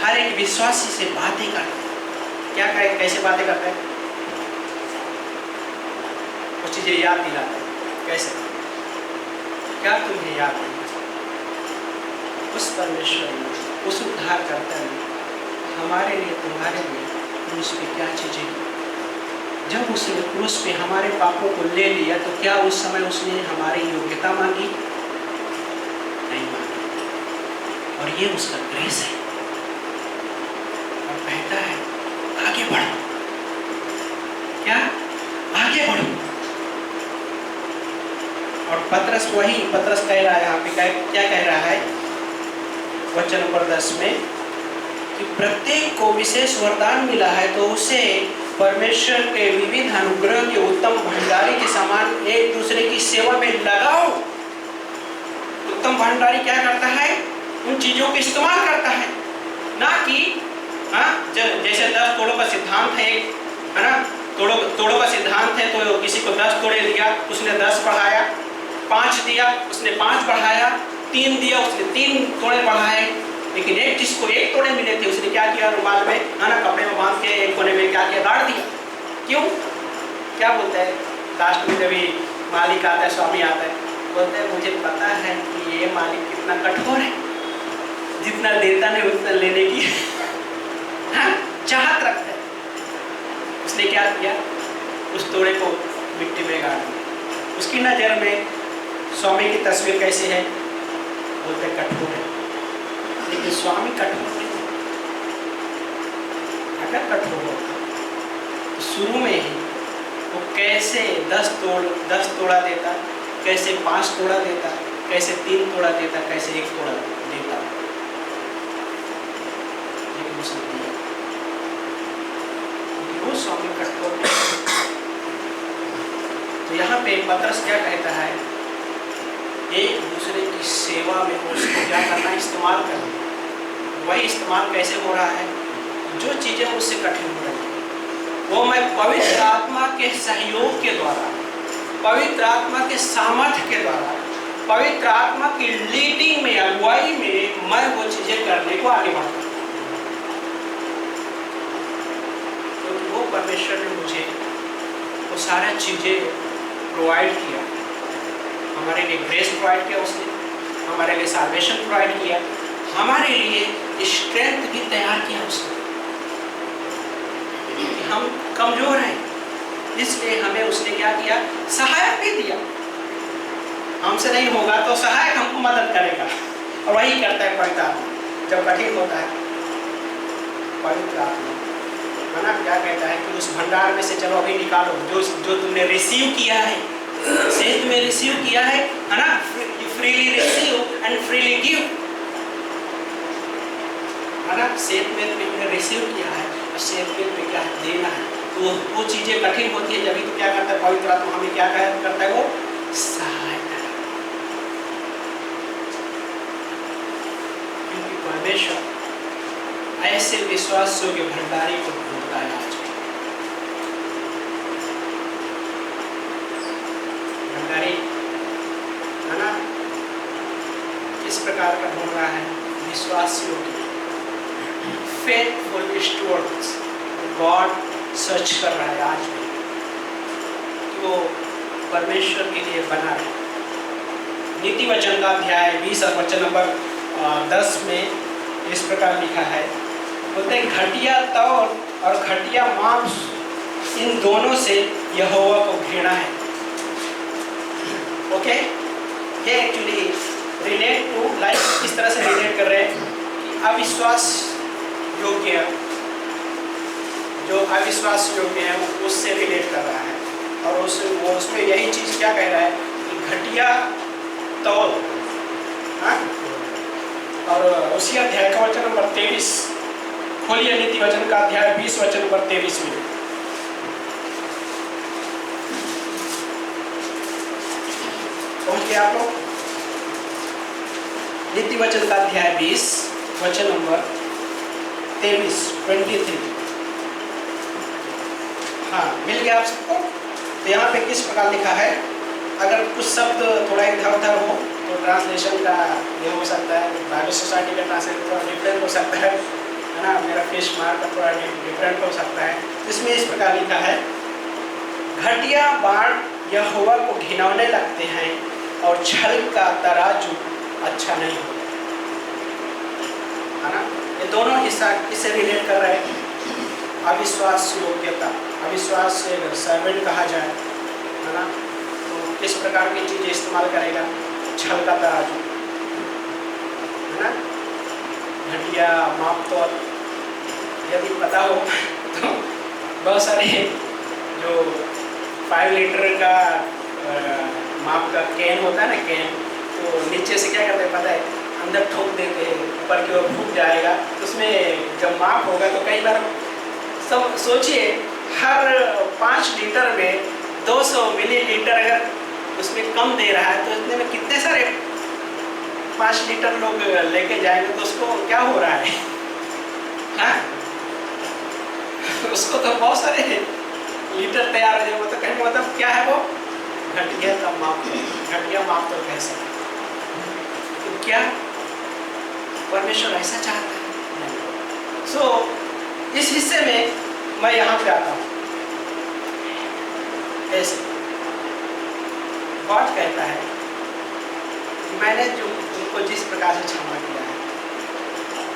हर एक विश्वासी से बातें करता है। क्या करे? कैसे बातें करता है? कुछ चीजें याद दिलाता है। कैसे? क्या तुम्हें याद नहीं? उस परमेश्वर ने, उस उद्धारकर्ता ने हमारे लिए, तुम्हारे लिए क्रूस पे क्या चीजें की? जब उसने क्रूस पे हमारे पापों को ले लिया, तो क्या उस समय उसने हमारी योग्यता मांगी? नहीं मांगी। और ये उसका ग्रेस है। और कहता है आगे बढ़ो। क्या? आगे बढ़ो। और पतरस कह रहा है यहाँ पे, क्या कह रहा है वचन नंबर 10 में कि प्रत्येक को विशेष वरदान मिला है, तो उसे परमेश्वर के विविध अनुग्रह के उत्तम भंडारी के समान एक दूसरे की सेवा में लगाओ। उत्तम भंडारी क्या करता है? उन चीजों को इस्तेमाल करता है, ना कि जैसे 10 तोड़ों का सिद्धांत है, है ना? तोड़ों का सिद्धांत है, तो किसी को 10 तोड़े दिया, उसने 10 बढ़ाया। 5 दिया, उसने 5 बढ़ाया। 3 दिया, उसने 3 तोड़े बढ़ाए। लेकिन एक जिसको 1 तोड़े मिले थे, उसने क्या किया? रुमाल में, है ना, कपड़े में बांध के एक कोने में क्या किया? गाड़ दिया। क्यों? क्या बोलते हैं लास्ट में? जब मालिक आता है, स्वामी आता है, बोलते हैं मुझे पता है कि ये मालिक कितना कठोर है, जितना देता नहीं उतना लेने की चाहत रखता है। उसने क्या किया? उस तोड़े को मिट्टी में गाड़ दिया। उसकी नज़र में स्वामी की तस्वीर कैसी है? बोलते कठोर है। लेकिन स्वामी कठोर नहीं। अगर कठोर होता तो शुरू में ही वो कैसे 10 तोड़ा देता, कैसे 5 तोड़ा देता, कैसे 3 तोड़ा देता, कैसे 1 तोड़ा देता। लेकिन उसने दिया। वो स्वामी कठोर नहीं। तो यहाँ पे पतरस क्या कहता है? एक दूसरे की सेवा में उसको क्या करना? इस्तेमाल करना। वही इस्तेमाल कैसे हो रहा है? जो चीज़ें मुझसे कठिन हो रही हैं, वो मैं पवित्र आत्मा के सहयोग के द्वारा, पवित्र आत्मा के सामर्थ्य के द्वारा, पवित्र आत्मा की लीडिंग में, अगुवाई में मैं वो चीज़ें करने को आगे बढ़ता हूँ। क्योंकि वो परमेश्वर ने मुझे वो सारी चीज़ें प्रोवाइड किया। हमारे लिए ग्रेस प्रोवाइड किया उसने, हमारे लिए साल्वेशन प्रोवाइड किया, हमारे लिए स्ट्रेंथ भी तैयार किया उसने। हम कमजोर हैं, इसलिए हमें उसने क्या किया, सहायक भी दिया। हमसे नहीं होगा तो सहायक हमको मदद करेगा, और वही करता है पवित्र आत्मा। जब कठिन होता है पवित्र आत्मा, है ना, क्या कहता है कि उस भंडार में से चलो अभी निकालो जो तुमने रिसीव किया है, सेहत में रिसीव किया है ना, freely receive and freely give, है ना। सेहत में तुमने रिसीव किया है और सेहत में तुम्हें क्या देना है। तो वो चीजें कठिन होती है, जब तो क्या करता है पवित्र आत्मा, हमें क्या करता है, वो सहायता। क्योंकि परमेश्वर ऐसे विश्वास योग्य भंडारी को ढूंढता है। आज भंडारी, है ना, किस प्रकार का ढूंढ रहा है, विश्वास योग्य, फेथफुल स्टूवर्ड्स। गॉड सर्च कर रहा है आज भी कि वो परमेश्वर के लिए बना रहे। नीति वचन का अध्याय 20 और वचन नंबर 10 में इस प्रकार लिखा है, बोलते हैं घटिया तौल और घटिया मांस, इन दोनों से यहोवा को घृणा है। ओके, ये एक्चुअली रिलेट टू लाइफ, इस तरह से रिलेट कर रहे हैं कि अविश्वास योग्य, जो अविश्वास योग्य है वो उससे रिलेट कर रहा है, और उसमें यही चीज़ क्या कह रहा है कि घटिया तौल, हाँ। और उसी अध्याय का वचन नंबर 23 खोलिए, नीति वचन का अध्याय 20 वचन नंबर 23 में। पहुंच आप लोग? नीति वचन का अध्याय 20 वचन नंबर 23 हाँ, मिल गया आप सबको? तो यहाँ पे किस प्रकार लिखा है, अगर कुछ शब्द थोड़ा इधर उधर हो तो ट्रांसलेशन का ये हो सकता है, बाइबल सोसाइटी का ट्रांसलेशन थोड़ा डिफरेंट हो सकता है ना, मेरा फिश मार्क का थोड़ा डिफरेंट हो सकता है। इसमें इस प्रकार लिखा है, घटिया बाण यहोवा को घिनौने लगते हैं और छल का तराजू अच्छा नहीं होता, है ना। ये दोनों हिस्सा इससे रिलेट कर रहे हैं। अविश्वास योग्यता, अविश्वास से अगर सर्वेंट कहा जाए, है ना, तो किस प्रकार की चीज़ें इस्तेमाल करेगा, छल का तराजू, है ना, घटिया माप तौल। यदि पता हो तो बहुत सारे जो 5 लीटर का माप का कैन होता है ना, कैन, तो नीचे से क्या करते हैं पता है, अंदर ठोक देते हैं, ऊपर की ओर फूक जाएगा, तो उसमें जब माप होगा तो कई बार सब सोचिए, हर 5 लीटर में 200 मिलीलीटर अगर उसमें कम दे रहा है तो इतने में कितने सारे 5 लीटर लोग लेके जाएंगे, तो उसको क्या हो रहा है, हाँ? उसको तो बहुत सारे लीटर तैयार हो जाएगा। तो कहने का मतलब क्या है, वो घटिया का माप, घटिया माप तो कह सकते। तो क्या परमेश्वर ऐसा चाहता है? सो इस हिस्से में मैं यहाँ पे आता हूँ। ऐसे गॉड कहता है कि मैंने जो उनको जिस प्रकार से क्षमा किया है,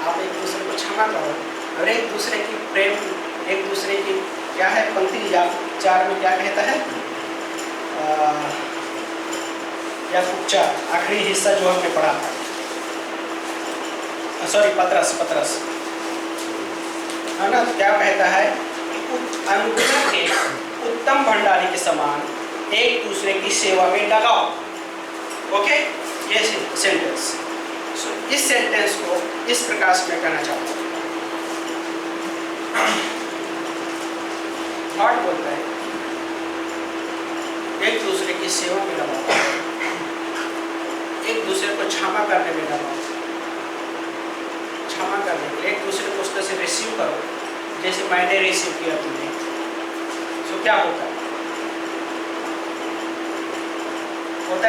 आप एक दूसरे को क्षमा करो, और एक दूसरे की प्रेम, एक दूसरे की क्या है, पंक्ति या 4 में क्या कहता है, या 4 आखिरी हिस्सा जो हमने पढ़ा था, सॉरी पतरस, है ना, क्या कहता है, अनुग्रह के उत्तम भंडारी के समान एक दूसरे की सेवा में लगाओ। ओके, ये सेंटेंस, इस सेंटेंस को इस प्रकार से मैं कहना चाहता हूँ। गॉड बोलता है एक दूसरे की सेवा में लगाओ, एक दूसरे को क्षमा करने में लगाओ, क्षमा करने के लिए एक दूसरे को उस तरह से रिसीव करो जैसे मैंने रिसीव किया तुमने। सो क्या होता है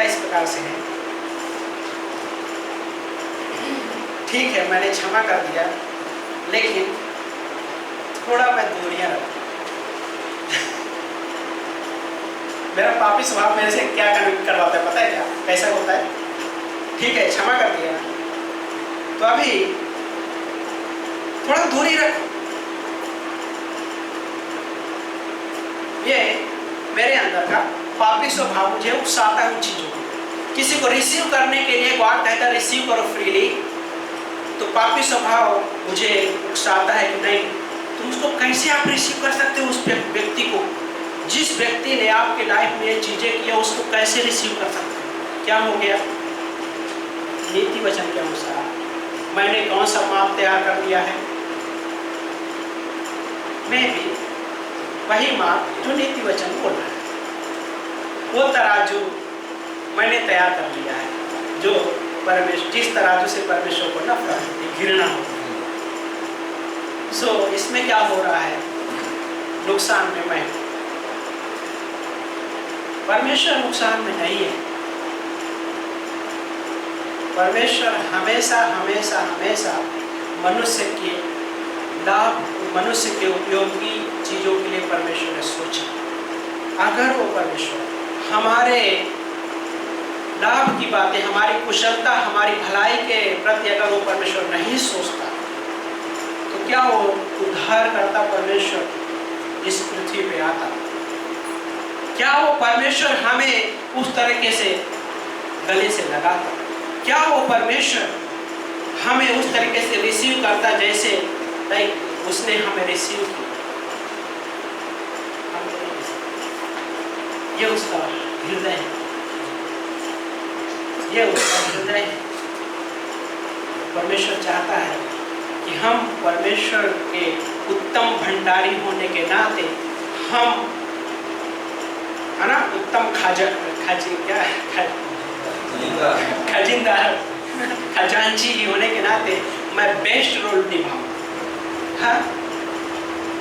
इस प्रकार से है, ठीक है मैंने क्षमा कर दिया, लेकिन थोड़ा मैं दूरियां रखूं। मेरा पापी स्वभाव मेरे से क्या करवाता है पता है क्या, कैसा होता है, ठीक है क्षमा कर दिया तो अभी थोड़ा दूरी रखो, ये मेरे अंदर का पापी स्वभाव मुझे उकसाता है उन चीज़ों को। किसी को रिसीव करने के लिए गॉड कहता है रिसीव करो फ्रीली, तो पापी स्वभाव मुझे उकसाता है कि नहीं, तुम उसको कैसे आप रिसीव कर सकते हो उस व्यक्ति को, जिस व्यक्ति ने आपके लाइफ में ये चीज़ें किया उसको कैसे रिसीव कर सकते हो। क्या हो गया? नीति वचन के अनुसार मैंने कौन सा माप तैयार कर दिया है? मैं भी वही माप जो नीति वचन बोल रहा है, वो तराजू मैंने तैयार कर लिया है, जो परमेश्वर, जिस तराजू से परमेश्वर को नफरत होती, घृणा होती। सो इसमें क्या हो रहा है? नुकसान में मैं, परमेश्वर नुकसान में नहीं है। परमेश्वर हमेशा हमेशा हमेशा मनुष्य के लाभ, मनुष्य के उपयोगी चीज़ों के लिए परमेश्वर ने सोचा। अगर वो परमेश्वर हमारे लाभ की बातें, हमारी कुशलता, हमारी भलाई के प्रति अगर वो परमेश्वर नहीं सोचता, तो क्या वो उद्धारकर्ता परमेश्वर इस पृथ्वी पे आता? क्या वो परमेश्वर हमें उस तरीके से गले से लगाता? क्या वो परमेश्वर हमें उस तरीके से रिसीव करता जैसे लाइक उसने हमें रिसीव किया? ये उसका हृदय है, ये उसका हृदय है। परमेश्वर चाहता है कि हम परमेश्वर के उत्तम भंडारी होने के नाते हम, है ना, उत्तम खजांची होने के नाते मैं बेस्ट रोल निभाऊँ। हाँ,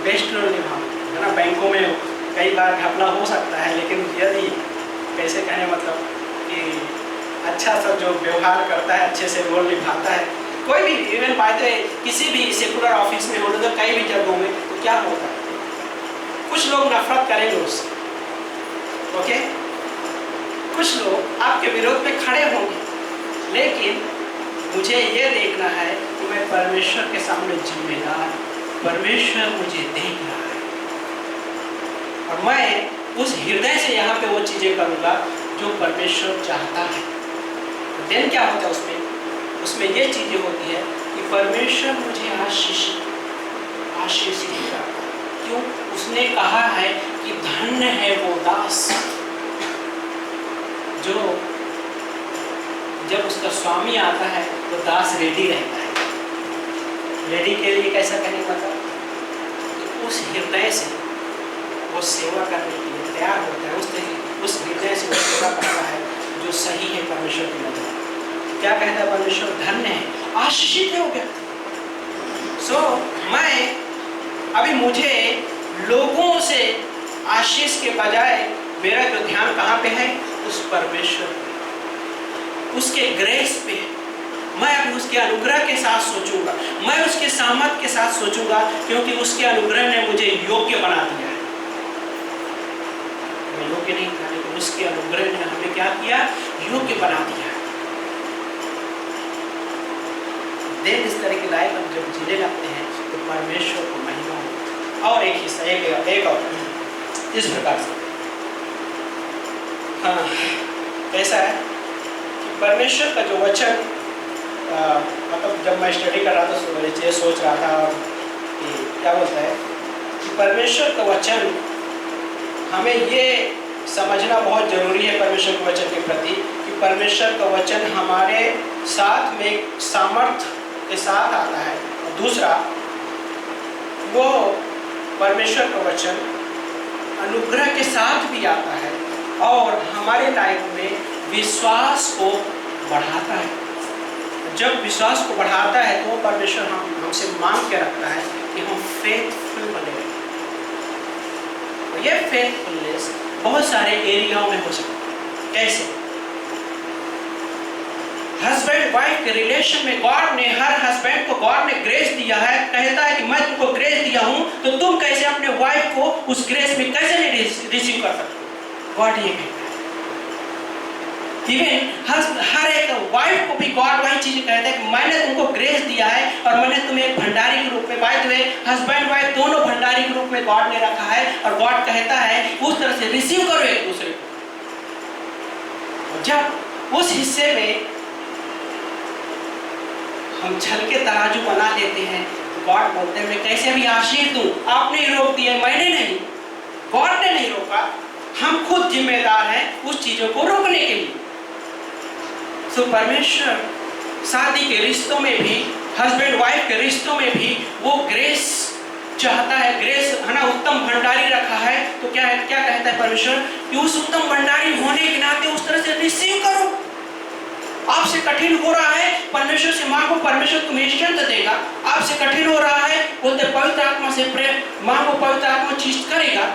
बेस्ट रोल निभाऊँ, है ना। बैंकों में कई बार घपला हो सकता है, लेकिन यदि कैसे कहने मतलब कि अच्छा सा जो व्यवहार करता है, अच्छे से रोल निभाता है, कोई भी इवन बातें किसी भी सेकुलर ऑफिस में हो तो कई भी जगहों में, तो क्या होगा? कुछ लोग नफरत करेंगे उससे, ओके, कुछ लोग आपके विरोध में खड़े होंगे, लेकिन मुझे ये देखना है कि मैं परमेश्वर के सामने जिम्मेदार, परमेश्वर मुझे देख रहा है और मैं उस हृदय से यहाँ पे वो चीज़ें करूँगा जो परमेश्वर चाहता है। देन क्या होता है उसमें? उसमें ये चीज़ें होती है कि परमेश्वर मुझे आशीष देगा। क्यों? उसने कहा है कि धन्य है वो दास जो जब उसका स्वामी आता है तो दास रेडी रहता है। रेडी के लिए कैसा कहने मतलब तो उस हृदय से वो सेवा करने के लिए तैयार होता है, उस हृदय से वो सेवा करता है जो सही है परमेश्वर की नजर। क्या कहता है परमेश्वर? धन्य है, आशीषित है वो व्यक्ति। सो मैं अभी मुझे लोगों से आशीष के बजाय मेरा जो ध्यान कहाँ पे है? उस परमेश्वर पे, उसके ग्रेस पे। मैं अभी उसके अनुग्रह के साथ सोचूंगा, मैं उसके सामर्थ के साथ सोचूंगा, क्योंकि उसके अनुग्रह ने मुझे योग्य बना दिया है। मैं योग्य नहीं था, लेकिन उसके अनुग्रह ने हमें क्या किया? योग्य बना दिया। देन इस तरह की लाइफ हम जब जीने लगते हैं तो परमेश्वर को महिमा होती है। और एक हिस्सा एक और इस प्रकार से, हाँ, ऐसा है कि परमेश्वर का जो वचन, मतलब जब मैं स्टडी कर रहा था तो ये सोच रहा था कि क्या बोलता है कि परमेश्वर का वचन, हमें ये समझना बहुत ज़रूरी है परमेश्वर के वचन के प्रति कि परमेश्वर का वचन हमारे साथ में एक सामर्थ्य के साथ आता है। और दूसरा, वो परमेश्वर का वचन अनुग्रह के साथ भी आता है और हमारे लाइफ में विश्वास को बढ़ाता है। जब विश्वास को बढ़ाता है तो परमेश्वर हमसे मांग के रखता है कि हम फेथफुल बने रहें। तो ये फेथफुलनेस बहुत सारे एरियाओं में हो सकता है। कैसे? हस्बैंड वाइफ के रिलेशन में गॉड ने, हर हस्बैंड को गॉड ने ग्रेस दिया है। कहता है कि मैं तुमको ग्रेस दिया हूं, तो तुम कैसे अपने वाइफ को उस ग्रेस में कैसे नहीं रिसीव कर सकते? गॉड ये कहता है। इवन हर एक वाइफ को भी गॉड वही चीज कहता है कि मैंने तुमको ग्रेस दिया है और मैंने तुम्हें एक भंडारी के रूप में, by the way husband wife दोनों भंडारी के रूप में गॉड ने रखा है और गॉड कहता है उस तरह से रिसीव करो एक दूसरे को। जब उस हिस्से में हम छल के तराजू बना लेते हैं तो गॉड बोलते हैं मैं कैसे भी आशीष दूं, आपने ही रोक दिया, मैंने नहीं, गॉड ने नहीं रोका, हम खुद जिम्मेदार हैं उस चीजों को रोकने के लिए। तो परमेश्वर शादी के रिश्तों में भी, हस्बैंड वाइफ के रिश्तों में भी वो ग्रेस चाहता है, ग्रेस है ना, उत्तम भंडारी रखा है। तो क्या कहता है परमेश्वर कि उस उत्तम भंडारी होने के नाते उस तरह से रिसीव करो। आपसे कठिन हो रहा है, परमेश्वर से मांगो, परमेश्वर तुम्हें स्ट्रेंथ देगा। आपसे कठिन हो रहा है, बोलते पवित्र आत्मा से प्रेम मांगो, पवित्र आत्मा चीज करेगा।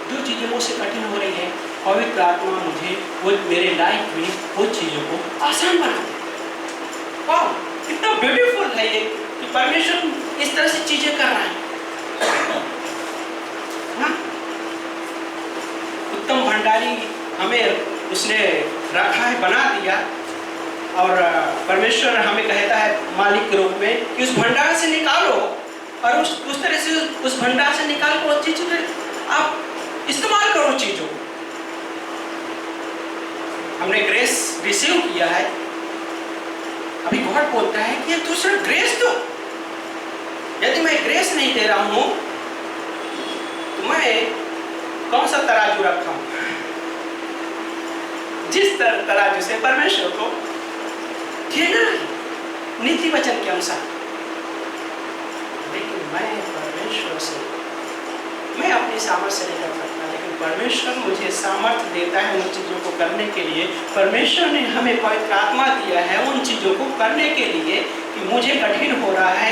जो चीजें मुझसे कठिन हो रही है, पवित्र आत्मा मुझे वो मेरे लाइफ में वो चीजों को आसान बना दे। वाह, कितना ब्यूटीफुल है ये कि परमेश्वर इस तरह से चीजें कर रहा है। हाँ? उत्तम भंडारी हमें उसने रखा है, बना दिया, और परमेश्वर हमें कहता है मालिक के रूप में कि उस भंडार से निकालो और उस तरह से उस भंडार से निकाल कर उस चीज में आप इस्तेमाल करो चीजों को। हमने ग्रेस रिसीव किया है, अभी गॉड बोलता है कि दूसरा ग्रेस दो। यदि मैं ग्रेस नहीं दे रहा हूं तो मैं कौन सा तराजू रखा हूं? जिस तराजू से परमेश्वर को घेना है नीति वचन के अनुसार। लेकिन मैं परमेश्वर से, मैं अपनी सामर्थ्य नहीं कर सकता, लेकिन परमेश्वर मुझे सामर्थ्य देता है उन चीज़ों को करने के लिए। परमेश्वर ने हमें पवित्र आत्मा दिया है उन चीज़ों को करने के लिए कि मुझे कठिन हो रहा है,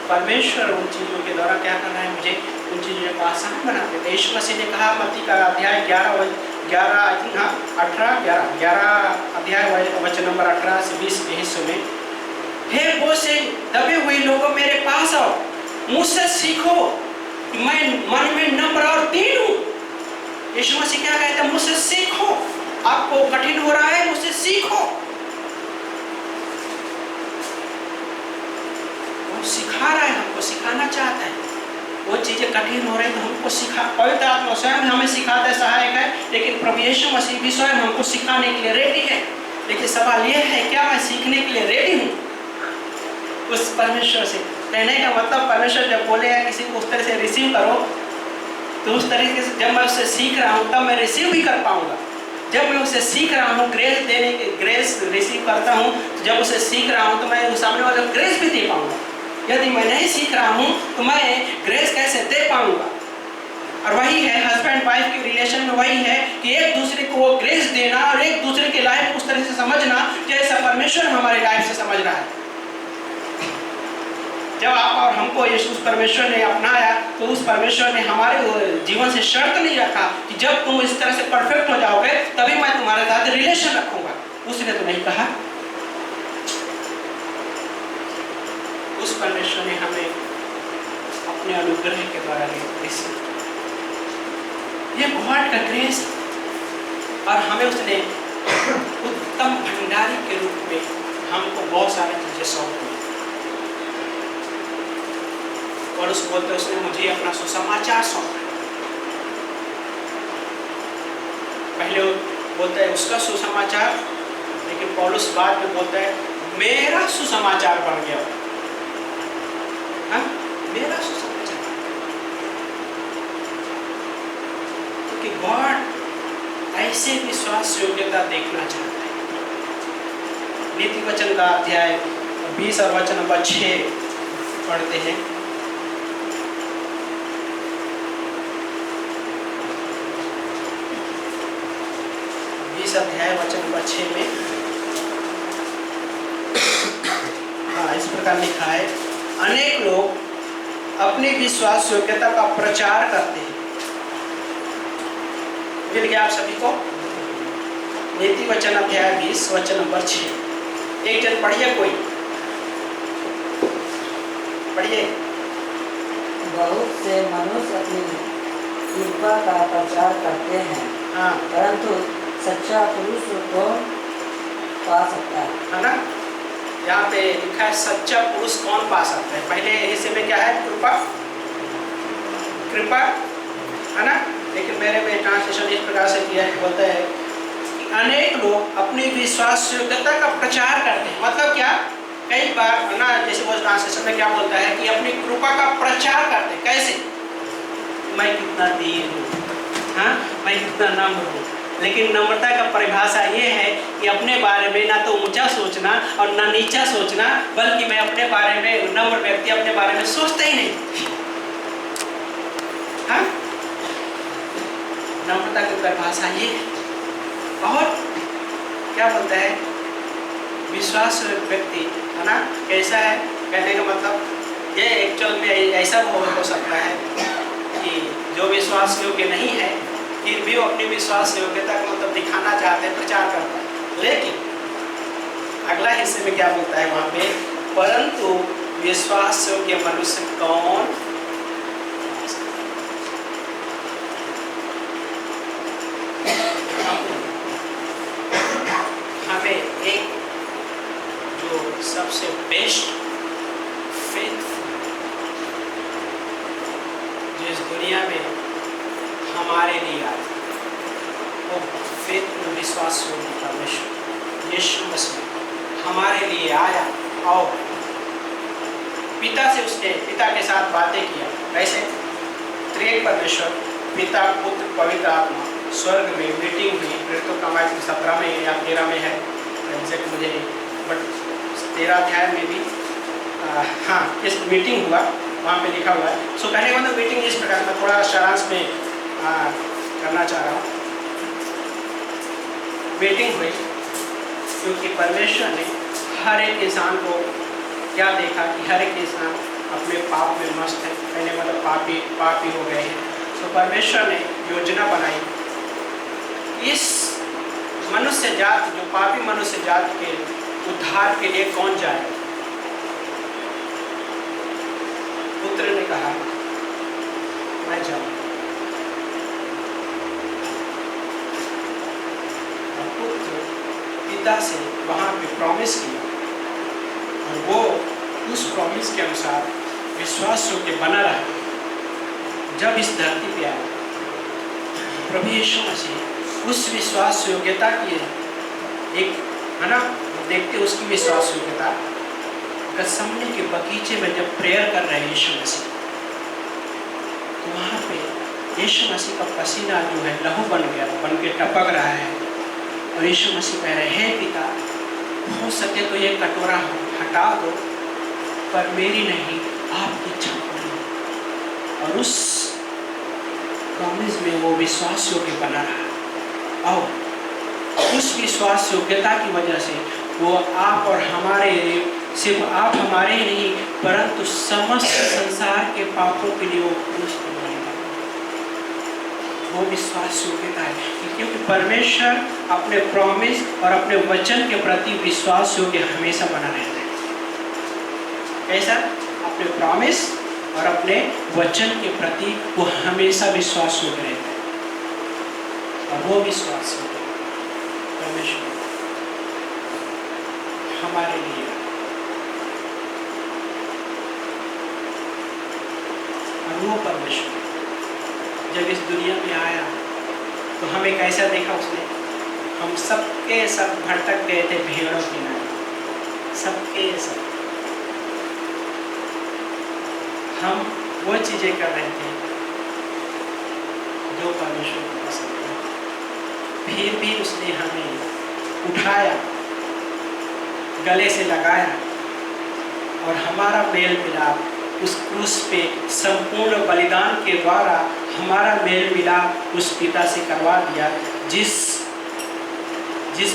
परमेश्वर उन चीज़ों के द्वारा क्या कर रहा है, मुझे उन चीज़ों को आसान बना देता है। यीशु मसीह ने कहा मत्ती का अध्याय 11 अध्याय वचन नंबर 18 से 20 के हिस्सों में, हे बोझ से दबे हुए लोगों मेरे पास आओ, मुझसे सीखो कि मैं मन में नम्र और दीन हूँ। यीशु मसीह क्या कहता है? मुझसे सीखो। आपको कठिन हो रहा है, मुझसे सीखो। वो सिखा रहा है, हमको सिखाना चाहता है। वो चीजें कठिन हो रही है तो हमको सिखा, पवित्र आत्मा स्वयं हमें सिखाता है, सहायक है, लेकिन प्रभु यीशु मसीह भी स्वयं हमको सिखाने के लिए रेडी है। लेकिन सवाल ये है, क्या मैं सीखने के लिए रेडी हूँ उस परमेश्वर से? कहने का मतलब परमेश्वर जब बोले है किसी को उस तरह से रिसीव करो, तो उस तरीके से जब मैं उससे सीख रहा हूँ तब मैं रिसीव भी कर पाऊंगा। जब मैं उसे सीख रहा हूँ, ग्रेस देने के, ग्रेस रिसीव करता हूँ, तो जब उसे सीख रहा हूँ तो मैं उस सामने वाले को ग्रेस भी दे पाऊंगा। यदि मैं नहीं सीख रहा हूँ तो मैं ग्रेस कैसे दे पाऊंगा? और वही है हस्बैंड वाइफ के रिलेशन में, वही है कि एक दूसरे को वो ग्रेस देना और एक दूसरे की लाइफ उस तरह से समझना जैसा परमेश्वर हमारी लाइफ से समझ रहा है। जब आप और हमको उस परमेश्वर ने अपनाया तो उस परमेश्वर ने हमारे जीवन से शर्त नहीं रखा कि जब तुम इस तरह से परफेक्ट हो जाओगे तभी मैं तुम्हारे साथ रिलेशन रखूंगा। उसने तो नहीं कहा। उस परमेश्वर ने हमें अपने अनुग्रह के द्वारा ग्रेस, ये गॉड का ग्रेस, और हमें उसने उत्तम भंडारी के रूप में हमको बहुत सारी चीजें सौंप दी। और उस बोलते उसने मुझे अपना सुसमाचार सौंपा। पहले बोलता है उसका सुसमाचार, लेकिन पौलुस बाद में बोलता है मेरा सुसमाचार बन गया। हाँ? मेरा सुसमाचार, क्योंकि गॉड ऐसे विश्वास योग्यता देखना चाहता है। नीति वचन का अध्याय 20 और वचन नंबर 6 पढ़ते हैं। 20 अध्याय वचन नंबर 6 में हाँ इस प्रकार लिखा है, अनेक लोग अपनी विश्वास योग्यता का प्रचार करते हैं। मिल गया आप सभी को? नीति वचन अध्याय 20 वचन नंबर 6। एक जन पढ़िए, कोई पढ़िए। बहुत से मनुष्य अपनी कृपा का प्रचार करते हैं, हाँ, परंतु सच्चा पुरुष कौन पा सकता है ना। यहाँ पे लिखा है सच्चा पुरुष कौन पा सकता है। पहले हिस्से में क्या है? कृपा, कृपा, है ना। लेकिन मेरे में ट्रांसलेशन इस प्रकार से किया है, बोलता है कि अनेक लोग अपनी विश्वास योग्यता का प्रचार करते हैं। मतलब क्या? कई बार ना, जैसे वो ट्रांसलेशन में क्या बोलता है कि अपनी कृपा का प्रचार करते। कैसे? मैं कितना दीन हूँ, हाँ, मैं कितना नम्र हूँ। लेकिन नम्रता का परिभाषा ये है कि अपने बारे में ना तो ऊंचा सोचना और ना नीचा सोचना, बल्कि मैं अपने बारे में, नम्र व्यक्ति अपने बारे में सोचता ही नहीं, हाँ। नम्रता की परिभाषा ये है। और क्या बोलता है? विश्वास व्यक्ति, है ना, कैसा है? कहने का मतलब ये एक्चुअल में ऐसा हो सकता है कि जो विश्वास योग्य नहीं है फिर भी वो अपनी विश्वास योग्यता का मतलब दिखाना चाहते हैं, प्रचार करता है। लेकिन अगला हिस्से में क्या बोलता है वहाँ पे? परंतु विश्वास योग्य मनुष्य कौन? हमें एक जो सबसे बेस्ट फेथफुल जो इस दुनिया में हमारे लिए आया, वो फेथफुल विश्वास योग्य परमेश्वर यीशु मसीह हमारे लिए आया और पिता से उसने, पिता के साथ बातें किया। कैसे? त्रिएक परमेश्वर, पिता, पुत्र, पवित्र आत्मा स्वर्ग में मीटिंग हुई। प्रेरितों का वाक्य 17 में या 13 में है, एग्जैक्ट मुझे नहीं, बट 13 अध्याय में भी हाँ इस मीटिंग हुआ, वहाँ पे लिखा हुआ है। सो कहने का मतलब मीटिंग इस प्रकार, मैं थोड़ा सारांश में करना चाह रहा हूँ। मीटिंग हुई क्योंकि परमेश्वर ने हर एक इंसान को क्या देखा कि हर एक इंसान अपने पाप में मस्त है, कहने मतलब पापी हो गए हैं। तो परमेश्वर ने योजना बनाई, इस मनुष्य जात, जो पापी मनुष्य जात के उद्धार के लिए कौन जाए? पुत्र ने कहा मैं जाऊँ। पुत्र पिता से वहाँ पे प्रॉमिस किया और वो उस प्रॉमिस के अनुसार विश्वास योग्य बना रहा। जब इस धरती पे आया प्रभु यीशु मसीह उस विश्वास योग्यता की एक, है ना, देखते उसकी विश्वास योग्यता गतसमनी के बगीचे में जब प्रेयर कर रहे हैं यीशु मसीह, तो वहाँ पे यीशु मसीह का पसीना जो है लहू बन गया, बन के टपक रहा है। और यीशु मसीह कह रहे हैं, हे पिता, हो सके तो ये कटोरा हटा दो, पर मेरी नहीं आपकी इच्छा पूरी। और उस प्रॉमिस में वो विश्वास योग्य बना रहा और उस विश्वास योग्यता की वजह से वो आप और हमारे, सिर्फ आप हमारे ही नहीं परंतु समस्त संसार के पापों के लिए वो क्रूस पर मरेगा। वो विश्वास योग्यता है क्योंकि परमेश्वर अपने प्रॉमिस और अपने वचन के प्रति विश्वास योग्य हमेशा बना रहता है। कैसा? अपने प्रॉमिस और अपने वचन के प्रति वो हमेशा विश्वास योग्य रहता है। और वो विश्वास योग्य परमेश्वर हमारे लिए, और वो परमेश्वर जब इस दुनिया में आया तो हमें कैसा देखा उसने? हम सबके सब भटक गए थे भेड़ों की नाई, सबके सब हम वो चीज़ें कर रहे थे जो परमेश्वर को पसंद है। फिर भी उसने हमें उठाया, गले से लगाया और हमारा मेल मिलाप उस क्रूस पे संपूर्ण बलिदान के द्वारा हमारा मेल मिलाप उस पिता से करवा दिया, जिस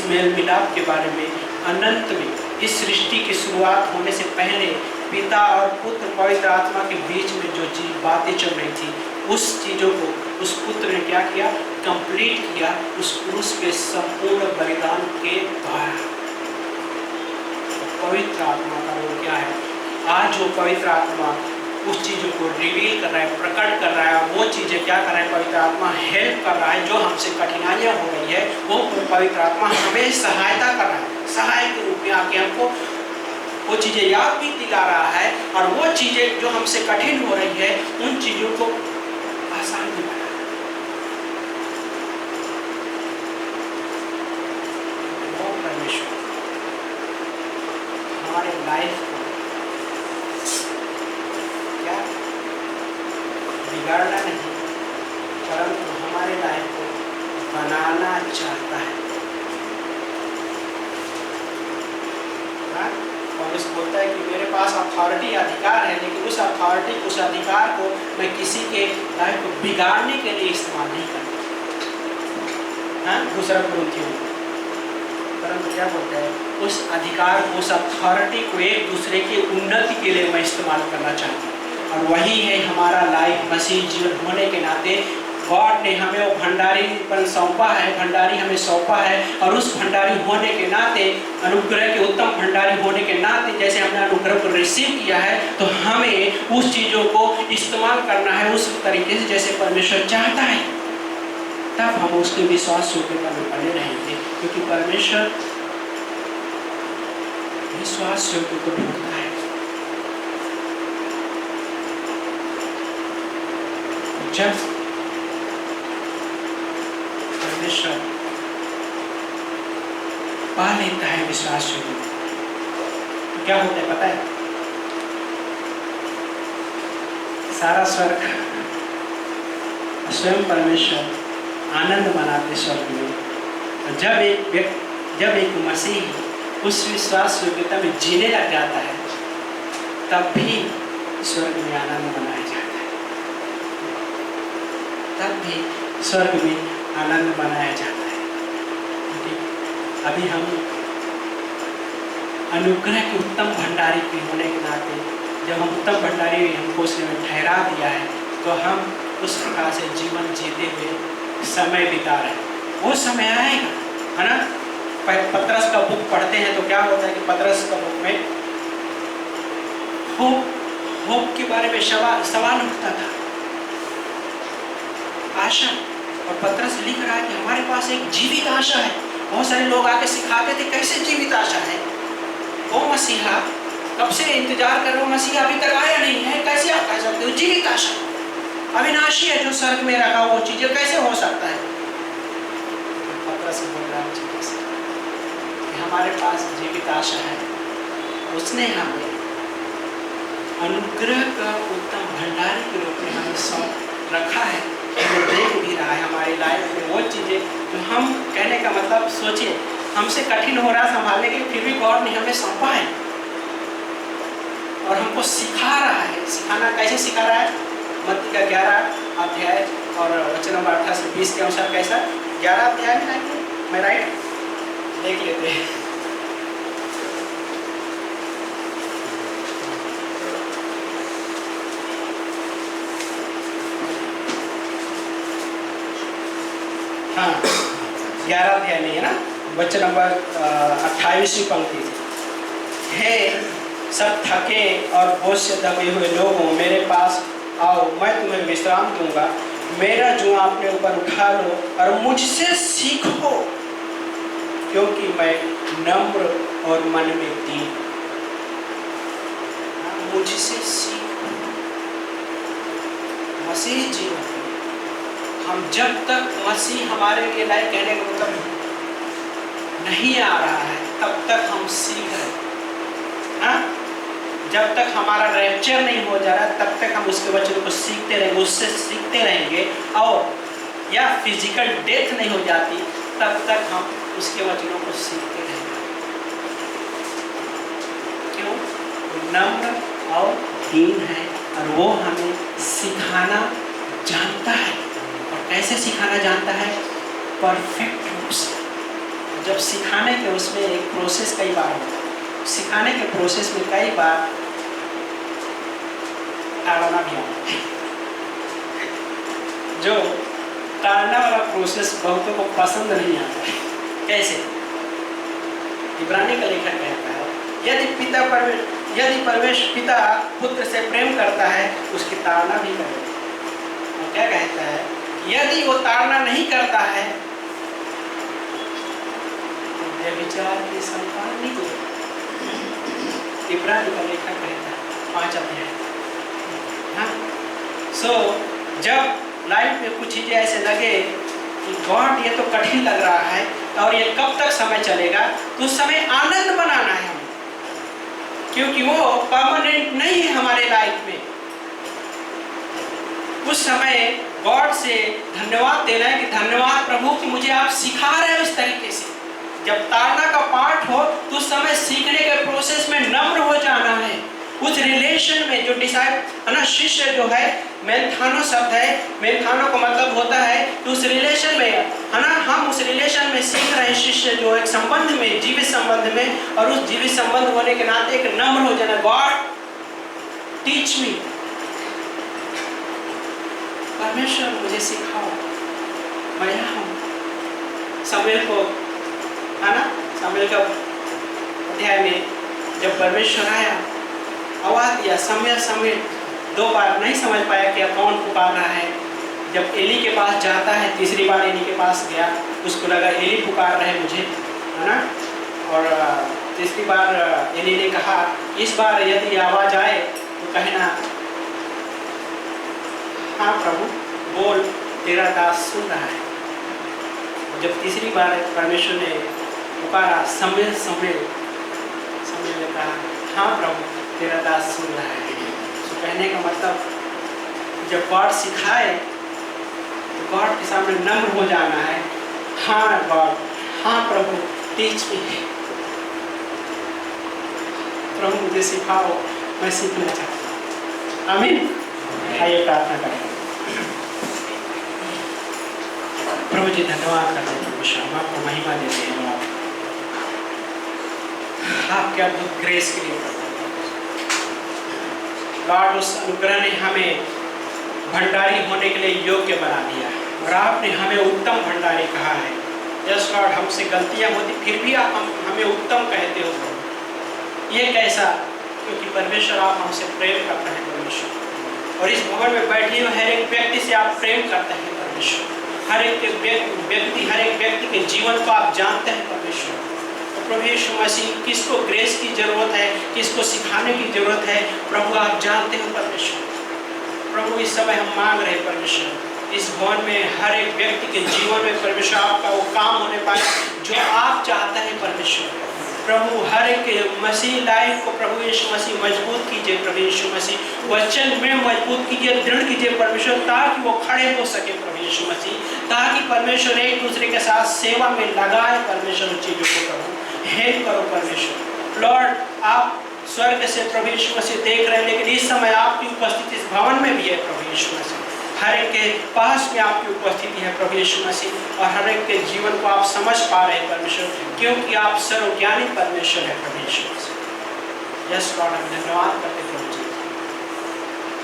मेल मिलाप के बारे में अनंत में इस सृष्टि की शुरुआत होने से पहले पिता और पुत्र पवित्र आत्मा के बीच में जो चीज बातें चल रही थी, उस चीज़ों को उस पुत्र ने क्या किया? कंप्लीट किया उस क्रूस पे संपूर्ण बलिदान के द्वारा। पवित्र आत्मा का रोल क्या है? आज वो पवित्र आत्मा उस चीज़ों को रिवील कर रहा है, प्रकट कर रहा है। और वो चीज़ें क्या कर रहा है, पवित्र आत्मा हेल्प कर रहा है। जो हमसे कठिनाइयाँ हो रही है वो पवित्र आत्मा हमें सहायता कर रहा है, सहायक के रूप में आके हमको वो चीज़ें याद भी दिला रहा है। और वो चीज़ें जो हमसे कठिन हो रही है उन चीज़ों को आसान भी बना रहा है। वो परमेश्वर हमारे लाइफ को क्या बिगाड़ना नहीं, परंतु हमारे लाइफ को बनाना चाहता है। पौलुस बोलता है कि मेरे पास अथॉरिटी अधिकार है, लेकिन उस अथॉरिटी उस अधिकार को मैं किसी के लाइफ को बिगाड़ने के लिए इस्तेमाल नहीं करता। दूसरा कुरिन्थियों, परंतु क्या बोलता है, उस अधिकार को, उस अथॉरिटी को एक दूसरे की उन्नति के लिए मैं इस्तेमाल करना चाहता हूँ। और वही है हमारा लाइफ मसीह जीवन होने के नाते गॉड ने हमें वो भंडारीपन सौंपा है, भंडारी हमें सौंपा है। और उस भंडारी होने के नाते, अनुग्रह के उत्तम भंडारी होने के नाते, जैसे हमने अनुग्रह को रिसीव किया है, तो हमें उस चीज़ों को इस्तेमाल करना है उस तरीके से जैसे परमेश्वर चाहता है। तब हम उसके विश्वास योग्यता में बने रहेंगे, क्योंकि परमेश्वर विश्वास योग्य को ढूंढता है। जब परमेश्वर पा लेता है विश्वास योग्य, तो क्या होता है पता है, सारा स्वर्ग स्वयं परमेश्वर आनंद मनाते स्वर्ग में। जब एक मसीह उस विश्वास योग्यता में जीने लग जाता है, तब भी स्वर्ग में आनंद मनाया जाता है, तब भी स्वर्ग में आनंद मनाया जाता है। अभी हम अनुग्रह के उत्तम भंडारी के होने के नाते, जब हम उत्तम भंडारी हमको उसने ठहरा दिया है, तो हम उस प्रकार से जीवन जीते हुए समय बिता रहे हैं। वो समय आएगा, है ना। पतरस का बुक पढ़ते हैं तो क्या होता है कि पतरस का बुक में होप के बारे में सवाल उठता था, आशा। और पतरस लिख रहा है कि हमारे पास एक जीवित आशा है। बहुत सारे लोग आके सिखाते थे कैसे जीवित आशा है, ओ मसीहा कब से इंतजार कर रहे हो, मसीहा अभी तक आया नहीं है, कैसे आप कह सकते हो जीवित आशा, अविनाशी है जो स्वर्ग में रखा वो चीजें कैसे हो सकता है। पतरस बोल रहा है कि हमारे पास जीवित आशा है, उसने हमें अनुग्रह का उत्तम भंडारी के रूप में हमें सौंप रखा है। वो देख भी रहा है हमारी लाइफ में वो चीज़ें जो हम, कहने का मतलब सोचिए, हमसे कठिन हो रहा है संभालने के, फिर भी गॉड ने हमें सौंपा है और हमको सिखा रहा है। सिखाना कैसे सिखा रहा है, मत्ती का 11 अध्याय और वचन नंबर 18 से 20 के अनुसार कैसा, 11 अध्याय में आएंगे, मैं राइट देख लेते हैं। हाँ 11 अध्याय नहीं है ना, वचन नंबर 28वीं पंक्ति, हे सब थके और बोझ से दबे हुए लोगों मेरे पास आओ, मैं तुम्हें विश्राम दूंगा। मेरा जुआ अपने ऊपर उठा लो और मुझसे सीखो, क्योंकि मैं नम्र और मन में दीन। मुझसे सीखो। मसीह जीवन, हम जब तक मसीह हमारे लिए लाइक, कहने का मतलब नहीं आ रहा है, तब तक हम सीख रहे हैं। जब तक हमारा रैप्चर नहीं हो जा रहा, तब तक हम उसके वचनों को सीखते रहेंगे, उससे सीखते रहेंगे। और या फिजिकल डेथ नहीं हो जाती, तब तक हम उसके वचनों को सीखते रहेंगे। क्यों? वो नम्र और दीन है और वो हमें सिखाना जानता है। और कैसे सिखाना जानता है? परफेक्ट रूप से। जब सिखाने के उसमें एक प्रोसेस कई बार होता है, सिखाने के प्रोसेस में कई बार टालना भी आता है। जो टालना वाला प्रोसेस बहुतों को पसंद नहीं आता है। कैसे? इब्रानी का लेखक कहता है, यदि परमेश्वर पिता पुत्र से प्रेम करता है उसकी ताड़ना भी करेगा। वो क्या कहता है, यदि वो ताड़ना नहीं करता है तो व्यभिचार की संतान नहीं करेगा। इब्रानी का लेखक कहता है 5 अध्याय। हाँ, सो जब लाइफ में कुछ चीजें ऐसे लगे कि गॉड ये तो कठिन लग रहा है और ये कब तक समय चलेगा, तो उस समय आनंद मनाना है हमें, क्योंकि वो परमानेंट नहीं है हमारे लाइफ में। उस समय गॉड से धन्यवाद देना है कि धन्यवाद प्रभु कि मुझे आप सिखा रहे हो इस तरीके से। जब ताड़ना का पाठ हो तो उस समय सीखने के प्रोसेस में नम्र हो जाना है। उस रिलेशन में जो डिसाइपल ना, शिष्य जो है, मेंथानो शब्द है, मेंथानो का मतलब होता है कि उस रिलेशन में है ना, हम उस रिलेशन में सीख रहे हैं। शिष्य जो एक संबंध में, जीवित संबंध में, और उस जीवित संबंध होने के नाते एक नम्र हो जाना। गॉड टीच मी, परमेश्वर मुझे सिखाओ, मैं यहाँ हूँ। शमूएल को है ना, शमूएल का अध्याय में जब परमेश्वर आया, आवाज दिया शमूएल शमूएल, 2 बार नहीं समझ पाया कि कौन पुकार रहा है। जब एली के पास जाता है, तीसरी बार एली के पास गया, उसको लगा एली पुकार रहे मुझे, है ना। और तीसरी बार एली ने कहा, इस बार यदि आवाज आए तो कहना, हाँ प्रभु बोल, तेरा दास सुन रहा है। जब तीसरी बार परमेश्वर ने पुकारा, शमूएल शमूएल, शमूएल ने कहा, हाँ प्रभु तेरा दास सुन रहा है। तो कहने का मतलब जब गॉड सिखाए तो गॉड के सामने नम्र हो जाना है। हाँ गॉड, हाँ प्रभु टीच मी, प्रभु मुझे सिखाओ, मैं सीखना चाहता हूँ। आमीन। आइए प्रार्थना करें। प्रभु जी धन्यवाद करते हैं, परमेश्वर हम आपको महिमा देते हैं। आपके अद्भुत ग्रेस के लिए गॉड, उस अनुग्रह ने हमें भंडारी होने के लिए योग्य बना दिया और आपने हमें उत्तम भंडारी कहा है। यस गॉड, हमसे गलतियां होती फिर भी आप हमें उत्तम कहते हो। ये कैसा? क्योंकि परमेश्वर आप हमसे प्रेम करते हैं परमेश्वर, और इस भवन में बैठे हुए हर एक व्यक्ति से आप प्रेम करते हैं परमेश्वर। हर एक व्यक्ति के जीवन को आप जानते हैं परमेश्वर। प्रभु यीशु मसीह, किसको ग्रेस की जरूरत है, किसको सिखाने की जरूरत है, प्रभु आप जानते हो परमेश्वर। प्रभु इस समय हम मांग रहे हैं परमेश्वर, इस भवन में हर एक व्यक्ति के जीवन में परमेश्वर आपका वो काम होने पाए जो आप चाहते हैं परमेश्वर। प्रभु हर एक मसीह लाइफ को प्रभु यीशु मसीह मजबूत कीजिए। प्रभु यीशु मसीह वचन में मजबूत कीजिए, दृढ़ कीजिए परमेश्वर, ताकि वो खड़े हो सके प्रभु यीशु मसीह, ताकि परमेश्वर एक दूसरे के साथ सेवा में लगाए परमेश्वर उन चीज़ों को। प्रभु हेल्प करो परमेश्वर। लॉर्ड, आप स्वर्ग से प्रभु यीशु मसीह देख रहे हैं, लेकिन इस समय आपकी उपस्थिति इस भवन में भी है प्रभु यीशु मसीह। हर एक के पास में आपकी उपस्थिति है प्रभु यीशु मसीह, और हर एक के जीवन को आप समझ पा रहे हैं परमेश्वर, क्योंकि आप सर्वज्ञानी परमेश्वर है प्रभु यीशु मसीह। यस लॉर्ड, हम धन्यवाद करते प्रभु जी।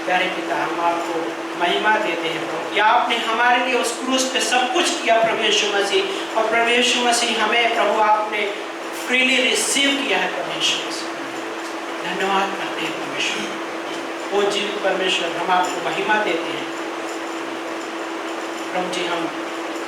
प्यारे पिता, हम आपको महिमा देते हैं प्रभु कि आपने हमारे लिए उस क्रूस पे सब कुछ किया प्रभु यीशु मसीह, और प्रभु यीशु मसीह हमें प्रभु आपने फ्रीली रिसीव किया है प्रभु यीशु मसीह। धन्यवाद करते हैं परमेश्वर। वो जीवित परमेश्वर, हम आपको महिमा देते हैं प्रभु जी। हम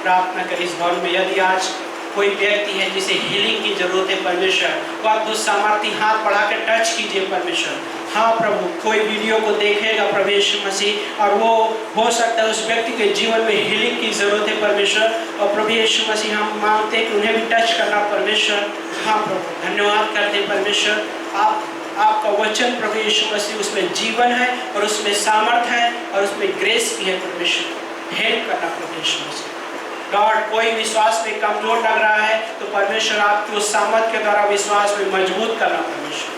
प्रार्थना करें इस भवन में, यदि आज कोई व्यक्ति है जिसे हीलिंग की जरूरत है परमेश्वर, वो आप दुष्ट सामर्थी हाथ बढ़ा के टच कीजिए परमेश्वर। हाँ प्रभु, कोई वीडियो को देखेगा प्रभु यीशु मसीह, और वो हो सकता है उस व्यक्ति के जीवन में हीलिंग की जरूरत है परमेश्वर, और प्रभु यीशु मसीह हम मांगते हैं कि उन्हें भी टच करना परमेश्वर। हाँ प्रभु, धन्यवाद करते हैं परमेश्वर। आपका वचन प्रभु यीशु मसीह, उसमें जीवन है और उसमें सामर्थ है और उसमें ग्रेस भी है परमेश्वर। हेल्प करना प्रभु यीशु मसीह। लॉर्ड, कोई विश्वास में कमजोर लग रहा है तो परमेश्वर आपकी उस सामर्थ के द्वारा विश्वास में मजबूत करना परमेश्वर।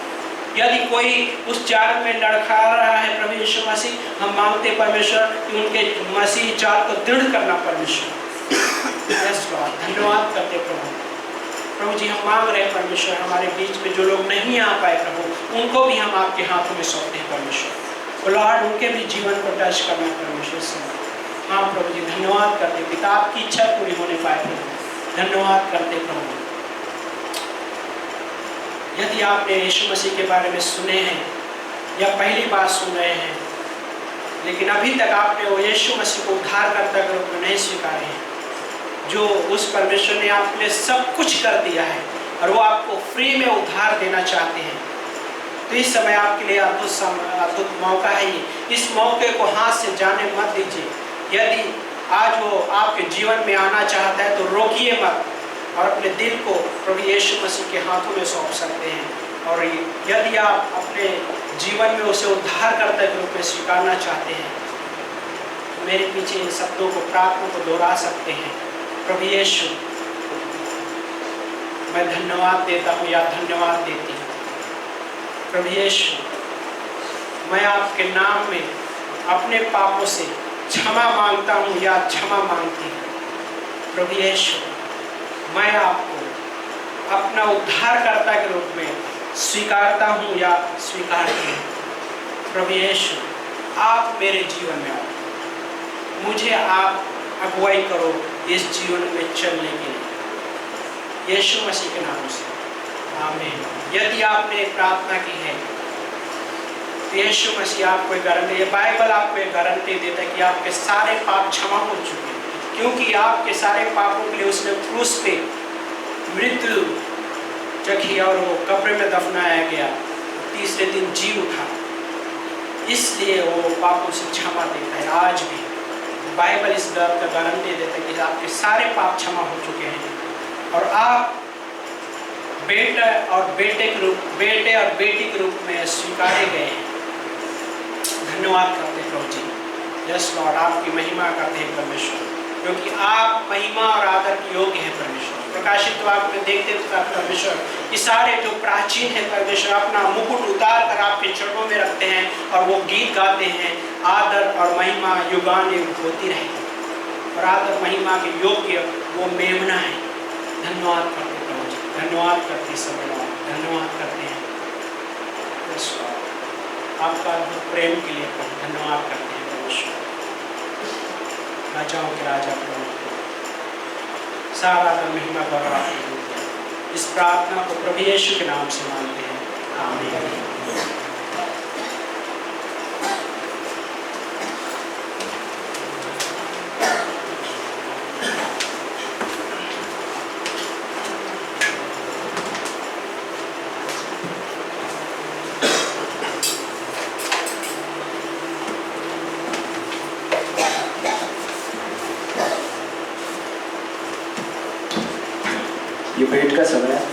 यदि कोई उस चाल में लड़खड़ा रहा है प्रभु यीशु मसीह, हम मांगते परमेश्वर कि उनके मसीह चाल को दृढ़ करना परमेश्वर। यस लॉर्ड, धन्यवाद करते प्रभु जी। हम मांग रहे हैं परमेश्वर, हमारे बीच में जो लोग नहीं आ पाए प्रभु, उनको भी हम आपके हाथों में सौंपते हैं परमेश्वर। लॉर्ड, उनके भी जीवन को टच करना परमेश्वर। हाँ प्रभु जी, धन्यवाद करते पिता, आपकी इच्छा पूरी होने पाए प्रभु। धन्यवाद करते प्रभु। यदि आपने यीशु मसीह के बारे में सुने हैं या पहली बार सुन रहे हैं, लेकिन अभी तक आपने वो यीशु मसीह को उद्धारकर्ता के रूप में नहीं स्वीकारे हैं, जो उस परमेश्वर ने आपके लिए सब कुछ कर दिया है और वो आपको फ्री में उद्धार देना चाहते हैं, तो इस समय आपके लिए अद्भुत मौका है ये। इस मौके को हाथ से जाने मत दीजिए। यदि आज वो आपके जीवन में आना चाहता है तो रोकिए मत और अपने दिल को प्रभु यीशु मसीह के हाथों में सौंप सकते हैं। और यदि आप अपने जीवन में उसे उद्धारकर्ता के रूप में स्वीकारना चाहते हैं तो मेरे पीछे इन शब्दों को, प्रार्थना को दोहरा सकते हैं। प्रभु यीशु, मैं धन्यवाद देता हूँ या धन्यवाद देती हूँ। प्रभु यीशु, मैं आपके नाम में अपने पापों से क्षमा मांगता हूँ या क्षमा मांगती हूँ। प्रभु यीशु, मैं आपको अपना उद्धारकर्ता के रूप में स्वीकारता हूँ या स्वीकारती हूँ। प्रभु यीशु, आप मेरे जीवन में आओ, मुझे आप अगुवाई करो इस जीवन में चलने के लिए, यीशु मसीह के नाम से, आमीन। यदि आपने प्रार्थना की है तो यीशु मसीह आपको एक गारंटी, ये बाइबल आपको एक गारंटी देता है कि आपके सारे पाप क्षमा हो चुके हैं, क्योंकि आपके सारे पापों के लिए उसने क्रूस पे मृत्यु चखी और वो कब्र में दफनाया गया, तीसरे दिन जी उठा, इसलिए वो पापों से क्षमा देता है। आज भी बाइबल इस बात का गारंटी देता है कि आपके सारे पाप क्षमा हो चुके हैं और आप बेटे और बेटी के रूप में स्वीकारे गए हैं। धन्यवाद करते हैं प्रभु जी। यस लॉर्ड, आपकी महिमा करते हैं परमेश्वर, क्योंकि आप महिमा और आदर के योग्य हैं परमेश्वर। प्रकाशित वाक्य में देखते हैं परमेश्वर कि सारे जो प्राचीन हैं परमेश्वर अपना मुकुट उतार कर आपके चरणों में रखते हैं और वो गीत गाते हैं, आदर और महिमा युगानुयुग होती रहेगी और आदर महिमा के योग्य वो मेमना है। धन्यवाद करते हैं प्रभु जी, धन्यवाद करते समय, धन्यवाद करते हैं आपका प्रेम के लिए प्रभु, धन्यवाद करते हैं परमेश्वर। राजाओं के राजा प्रभु, सारा महिमा गौरव आपको। इस प्रार्थना को प्रभु यीशु के नाम से मांगते हैं, आमीन। ये भेंट का समय है।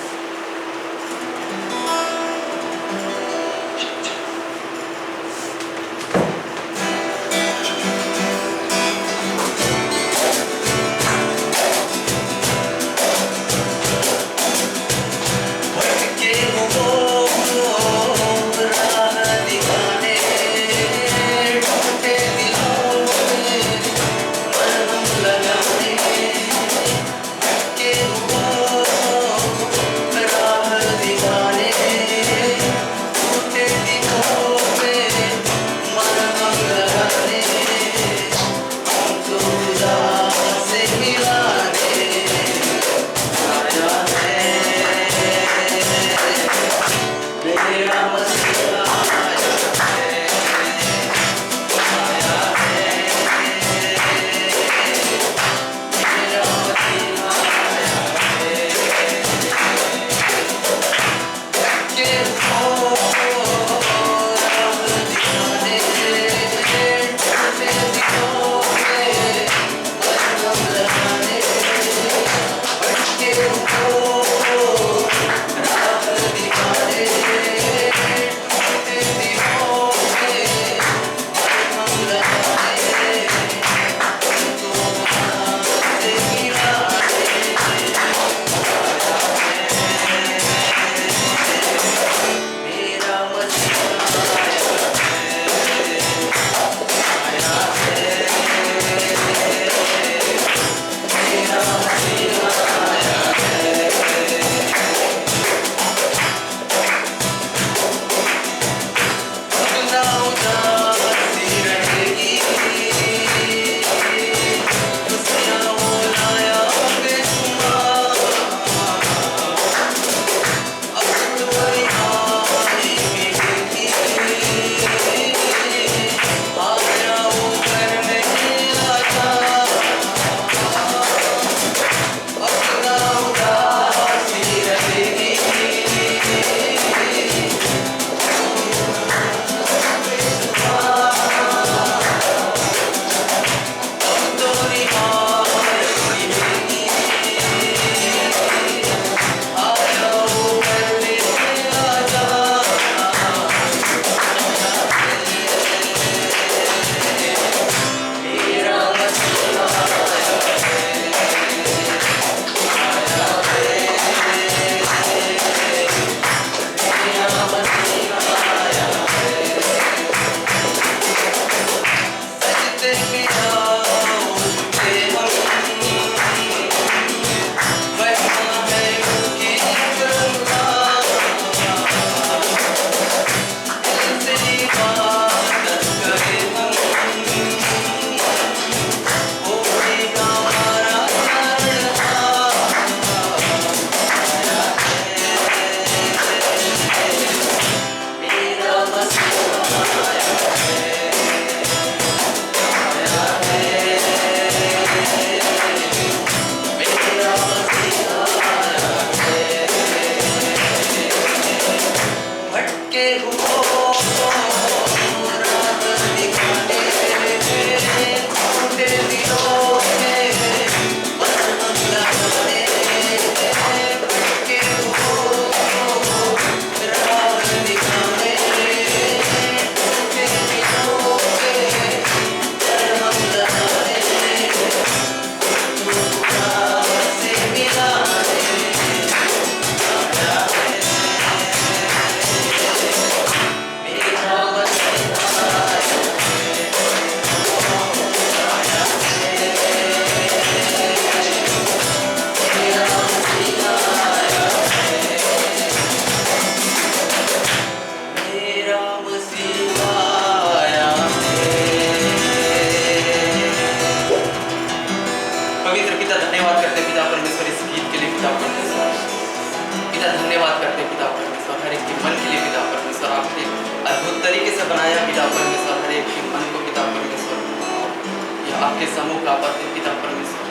समूह का पाते पिता परमेश्वर।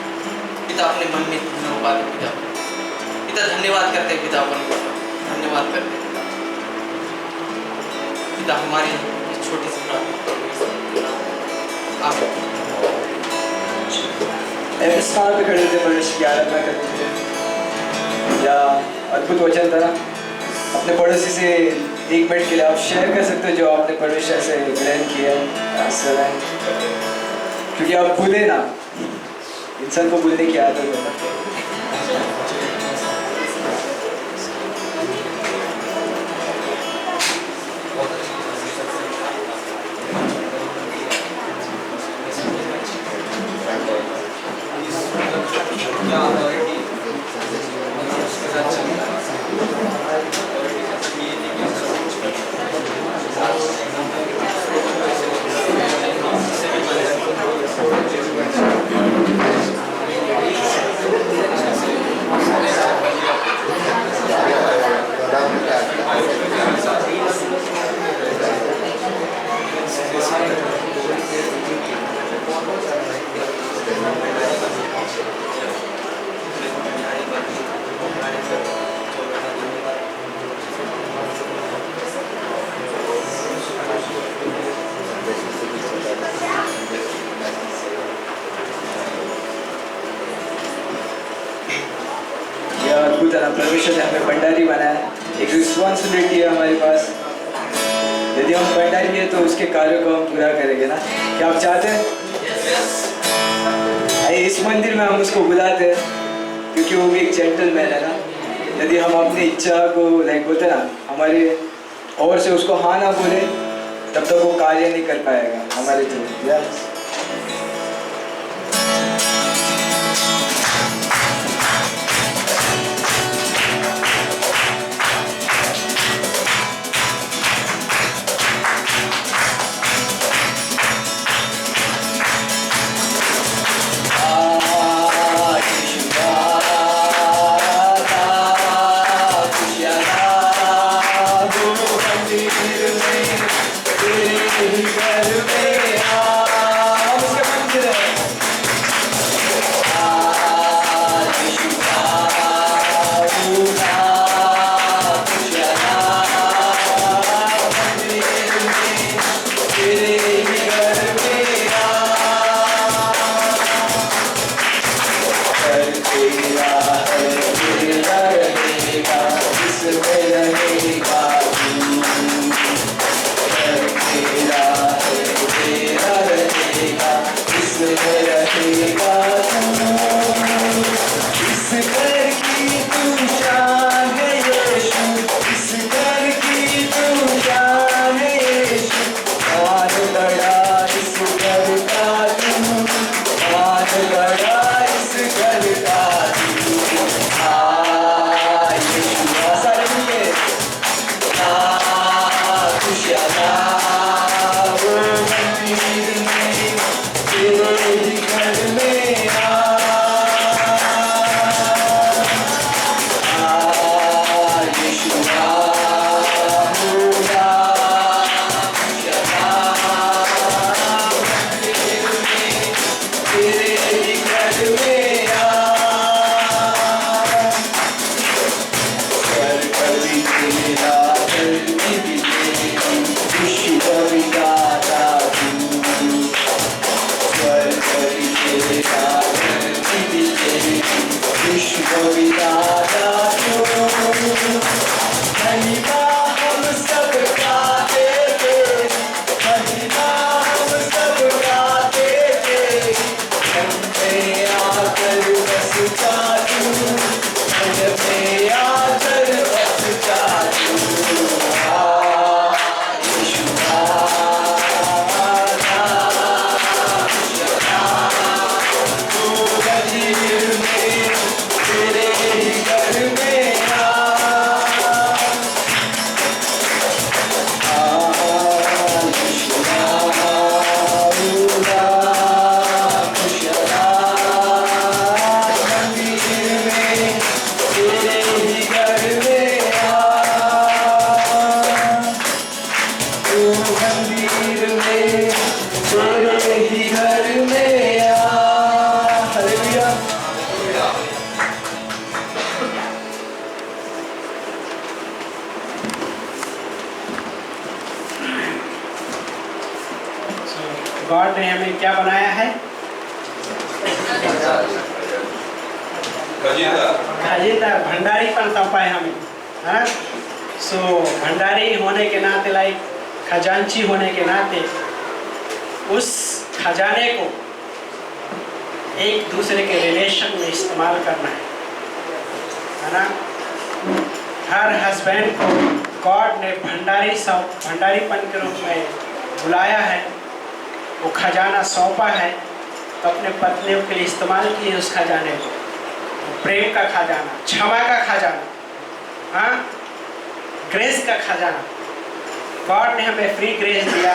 पिता अपने मन में हो पाते पिता। पिता धन्यवाद करते पिता परमेश्वर, धन्यवाद करते पिता हमारी इस छोटी सी प्रार्थना। आमीन। ऐसे स्थान पे खड़े थे परमेश्वर की आराधना करते थे। या अद्भुत वचन था ना, अपने पड़ोसी से 1 मिनट के लिए आप शेयर कर सकते हो जो आपने परमेश्वर से ग्रहण किया है। क्योंकि आप भूले ना, इंसान को भूलने की आदत है। परमेश्वर ने हमें भंडारी बनाया, एक रिस्पॉन्सिबिलिटी है हमारे पास। यदि हम भंडारी है तो उसके कार्यों को हम पूरा करेंगे ना। क्या आप चाहते हैं? इस मंदिर में हम उसको बुलाते हैं क्योंकि वो भी एक जेंटलमैन है ना। यदि हम अपनी इच्छा को लाइक बोलते ना, हमारे और से उसको हाँ ना बोले, तब तक वो कार्य नहीं कर पाएगा हमारे थ्रू। यस, गॉड ने हमें क्या बनाया है? खजीदार, भंडारीपन सौंपा है हमें, हाँ। सो भंडारी होने के नाते, लाइक खजांची होने के नाते, उस खजाने को एक दूसरे के रिलेशन में इस्तेमाल करना है ना। हर हस्बैंड को गॉड ने भंडारीपन के रूप में बुलाया है, वो खजाना सौंपा है, तो अपने पत्नियों के लिए इस्तेमाल किए उस खजाने को। प्रेम का खजाना, क्षमा का खजाना, हाँ, ग्रेस का खजाना। गॉड ने हमें फ्री ग्रेस दिया,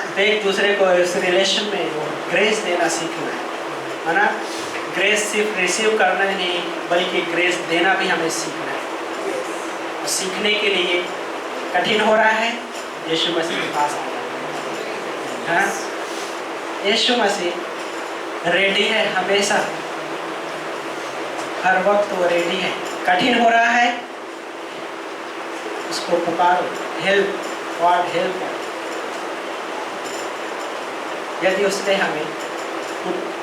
तो एक दूसरे को इस रिलेशन में वो ग्रेस देना सीखना है ना। ग्रेस सिर्फ रिसीव करना नहीं, बल्कि ग्रेस देना भी हमें सीखना है। और सीखने के लिए कठिन हो रहा है, यीशु मसीह के पास आ जाए, हाँ। यीशु मसीह रेडी है हमेशा, हर वक्त वो रेडी है। कठिन हो रहा है, उसको पुकारो, हेल्प, गॉड हेल्प। यदि उसने हमें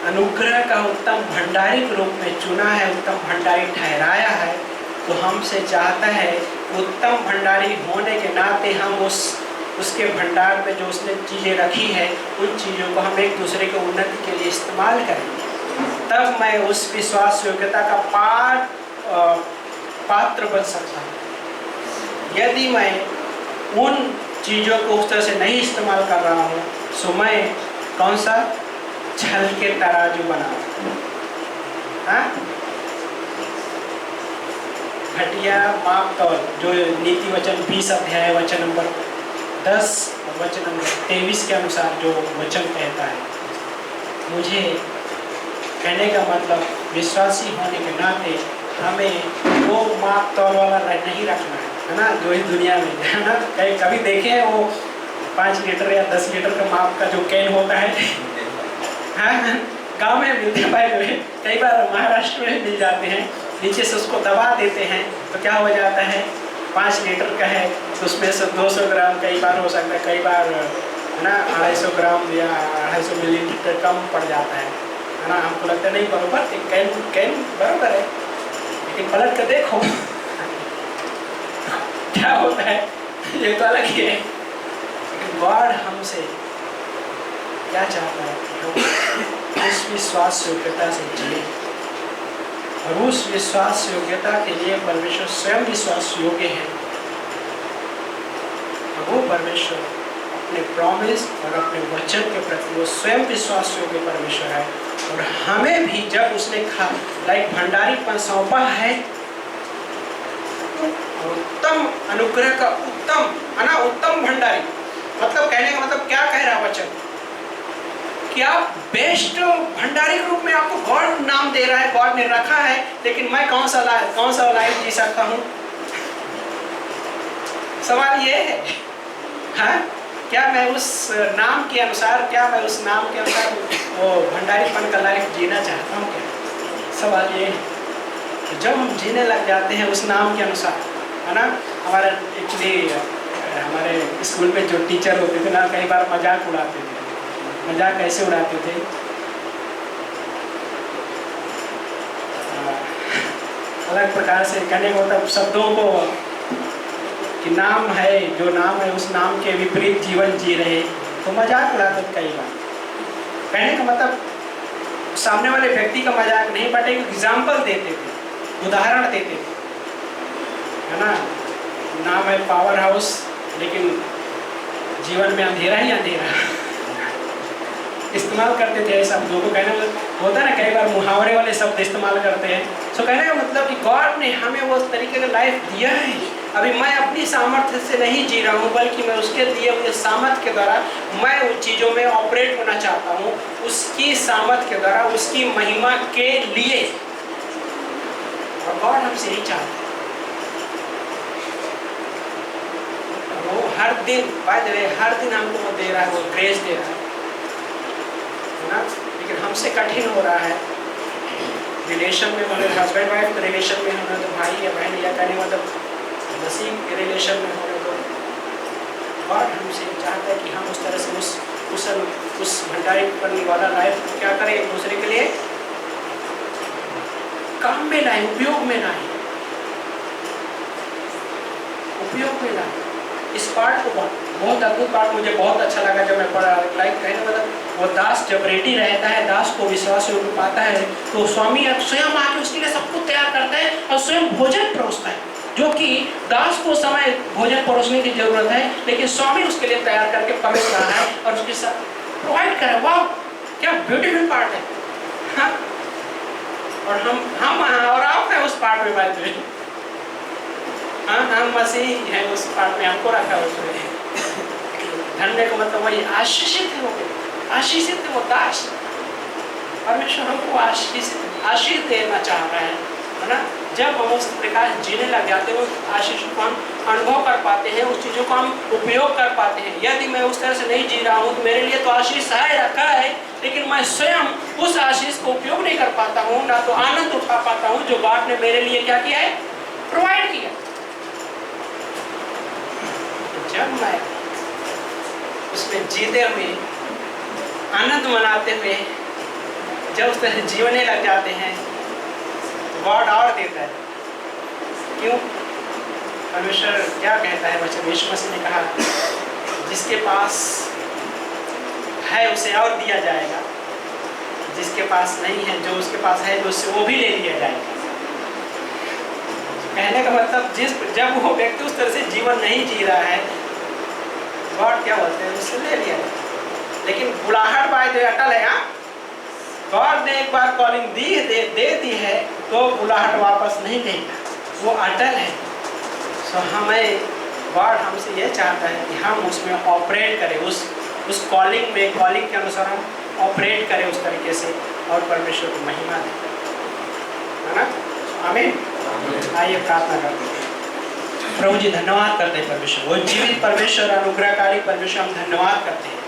अनुग्रह का उत्तम भंडारी के रूप में चुना है, उत्तम भंडारी ठहराया है, तो हमसे चाहता है उत्तम भंडारी होने के नाते हम उसके भंडार में जो उसने चीज़ें रखी है, उन चीज़ों को हम एक दूसरे के उन्नति के लिए इस्तेमाल करेंगे। तब मैं उस विश्वास योग्यता का पात्र बन सकता हूँ। यदि मैं उन चीज़ों को उस तरह से नहीं इस्तेमाल कर रहा हूँ, तो मैं कौन सा छल के तराजू बना, हाँ, घटिया माप तौल, जो नीति वचन 20 अध्याय वचन नंबर 10 और वचन नंबर 23 के अनुसार जो वचन कहता है। मुझे कहने का मतलब, विश्वासी होने के नाते हमें वो माप तौल वाला नहीं रखना है ना, जो इस दुनिया में है ना। कभी देखे हैं वो 5 लीटर या 10 लीटर का माप का जो कैन होता है, हाँ, गाँव में मिलते हैं, कई बार महाराष्ट्र में मिल जाते हैं। नीचे से उसको दबा देते हैं तो क्या हो जाता है, 5 लीटर का है तो उसमें से 200 ग्राम कई बार हो सकता है, कई बार है ना 250 ग्राम या 250 मिलीलीटर कम पड़ जाता है ना। हमको लगता नहीं बराबर, कैन बराबर है, लेकिन पलट कर देखो क्या होता है, ये तो अलग ही है। गॉड हमसे क्या चाहता है कि हम उस विश्वास योग्यता से जिए, और उस विश्वास योग्यता के लिए परमेश्वर स्वयं विश्वास योग्य है। और वो परमेश्वर अपने प्रॉमिस और अपने वचन के प्रति वो स्वयं विश्वास योग्य परमेश्वर है। और हमें भी जब उसने लाइक भंडारीपन सौंपा है, उत्तम अनुग्रह का उत्तम, है ना, उत्तम भंडारी, मतलब कहने का मतलब क्या कह रहा वचन, कि आप बेस्ट भंडारी के रूप में आपको गॉड नाम दे रहा है, गॉड ने रखा है, लेकिन मैं कौन सा लाइफ जी सकता हूँ? सवाल ये है, हाँ, क्या मैं उस नाम के अनुसार वो भंडारीपन का लाइफ जीना चाहता हूँ क्या? सवाल ये है। तो जब हम जीने लग जाते हैं उस नाम के अनुसार, है ना। हमारे एक्चुअली हमारे स्कूल में जो टीचर होते थे ना, कई बार मजाक उड़ाते थे। मजाक कैसे उड़ाते थे, अलग प्रकार से कहने का मतलब शब्दों को, कि नाम है, जो नाम है उस नाम के विपरीत जीवन जी रहे, तो मजाक उड़ाते थे कई बार। कहने का मतलब सामने वाले व्यक्ति का मजाक नहीं, बट एक एग्जाम्पल देते थे, उदाहरण देते थे, है ना। नाम है पावर हाउस, लेकिन जीवन में अंधेरा ही अंधेरा इस्तेमाल करते थे ऐसा शब्दों को। कहने होता है ना, कई बार मुहावरे वाले शब्द इस्तेमाल करते हैं। सो कहने का मतलब कि गॉड ने हमें वो तरीके का लाइफ दिया है। अभी मैं अपनी सामर्थ्य से नहीं जी रहा हूँ, बल्कि मैं उसके दिए हुए सामर्थ्य के द्वारा मैं उन चीज़ों में ऑपरेट होना चाहता हूँ, उसकी सामर्थ्य के द्वारा, उसकी महिमा के लिए। और गॉड हमसे यही चाहता है। वो हर दिन, बाय द वे, हर दिन हमको वो दे रहा है, वो ग्रेस दे रहा है ना। लेकिन हमसे कठिन हो रहा है रिलेशन में, मतलब हस्बैंड वाइफ के रिलेशन में होना, तो भाई या बहन या कहने मतलब मसीह के रिलेशन में होने, तो गॉड हमसे चाहता है कि हम उस तरह से उस भंडारी करने वाला लाइफ को क्या करें, एक दूसरे के लिए काम में लाए, उपयोग में लाए, उपयोग में लाए। इस पार्ट को बहुत अद्भुत पार्ट मुझे बहुत अच्छा लगा जब मैं पढ़ा। लाइक कहने मतलब वो दास जब रेडी रहता है, दास को विश्वास में पाता है, तो स्वामी स्वयं आके उसके लिए सब कुछ तैयार करता है और स्वयं भोजन परोसता है, जो कि दास को समय भोजन परोसने की जरूरत है, लेकिन स्वामी उसके लिए तैयार करके परोस रहा है और उसके साथ प्रोवाइड कर रहा है। वाह, क्या ब्यूटीफुल पार्ट है। हाँ? और हम और आप हैं उस पार्ट में बात में। हाँ, हम मसीह हैं उस पार्ट में, हमको रखा है उसमें। धन्य का मतलब वही आशीषित है, वो आशीषित है, वो दास। परमेश्वर हमको आशीष देना चाह रहा है ना। जब हम उस प्रकार जीने लग जाते हैं, उस आशीष को हम अनुभव कर पाते हैं, उस चीज़ों को हम उपयोग कर पाते हैं। यदि मैं उस तरह से नहीं जी रहा हूँ तो मेरे लिए तो आशीष है, रखा है, लेकिन मैं स्वयं उस आशीष को उपयोग नहीं कर पाता हूँ, ना तो आनंद उठा पाता हूँ जो गॉड ने मेरे लिए क्या किया है, प्रोवाइड किया। जब मैं उसमें जीते हुए, आनंद मनाते हुए जब उस तरह जीवने लग जाते हैं, गॉड और देता है। क्यों? परमेश्वर क्या कहता है वचन, यीशु मसीह ने कहा जिसके पास है उसे और दिया जाएगा, जिसके पास नहीं है, जो उसके पास है उससे वो भी ले लिया जाएगा। कहने का मतलब जब वो व्यक्ति उस तरह से जीवन नहीं जी रहा है, गॉड क्या बोलते हैं, उससे ले लिया जाएगा। लेकिन बुलाहट बाय जो अटल है, गॉड ने एक बार कॉलिंग दे दी है तो बुलाहट वापस नहीं देगा, वो अटल है। सो हमें गॉड हमसे ये चाहता है कि हम उसमें ऑपरेट करें, उस कॉलिंग में, कॉलिंग के अनुसार हम ऑपरेट करें उस तरीके से, और परमेश्वर को महिमा दें, है ना। आमीन। आइए प्रार्थना करते हैं। प्रभु जी धन्यवाद करते हैं परमेश्वर, वो जीवित परमेश्वर, अनुग्रहकारी परमेश्वर, हम धन्यवाद करते हैं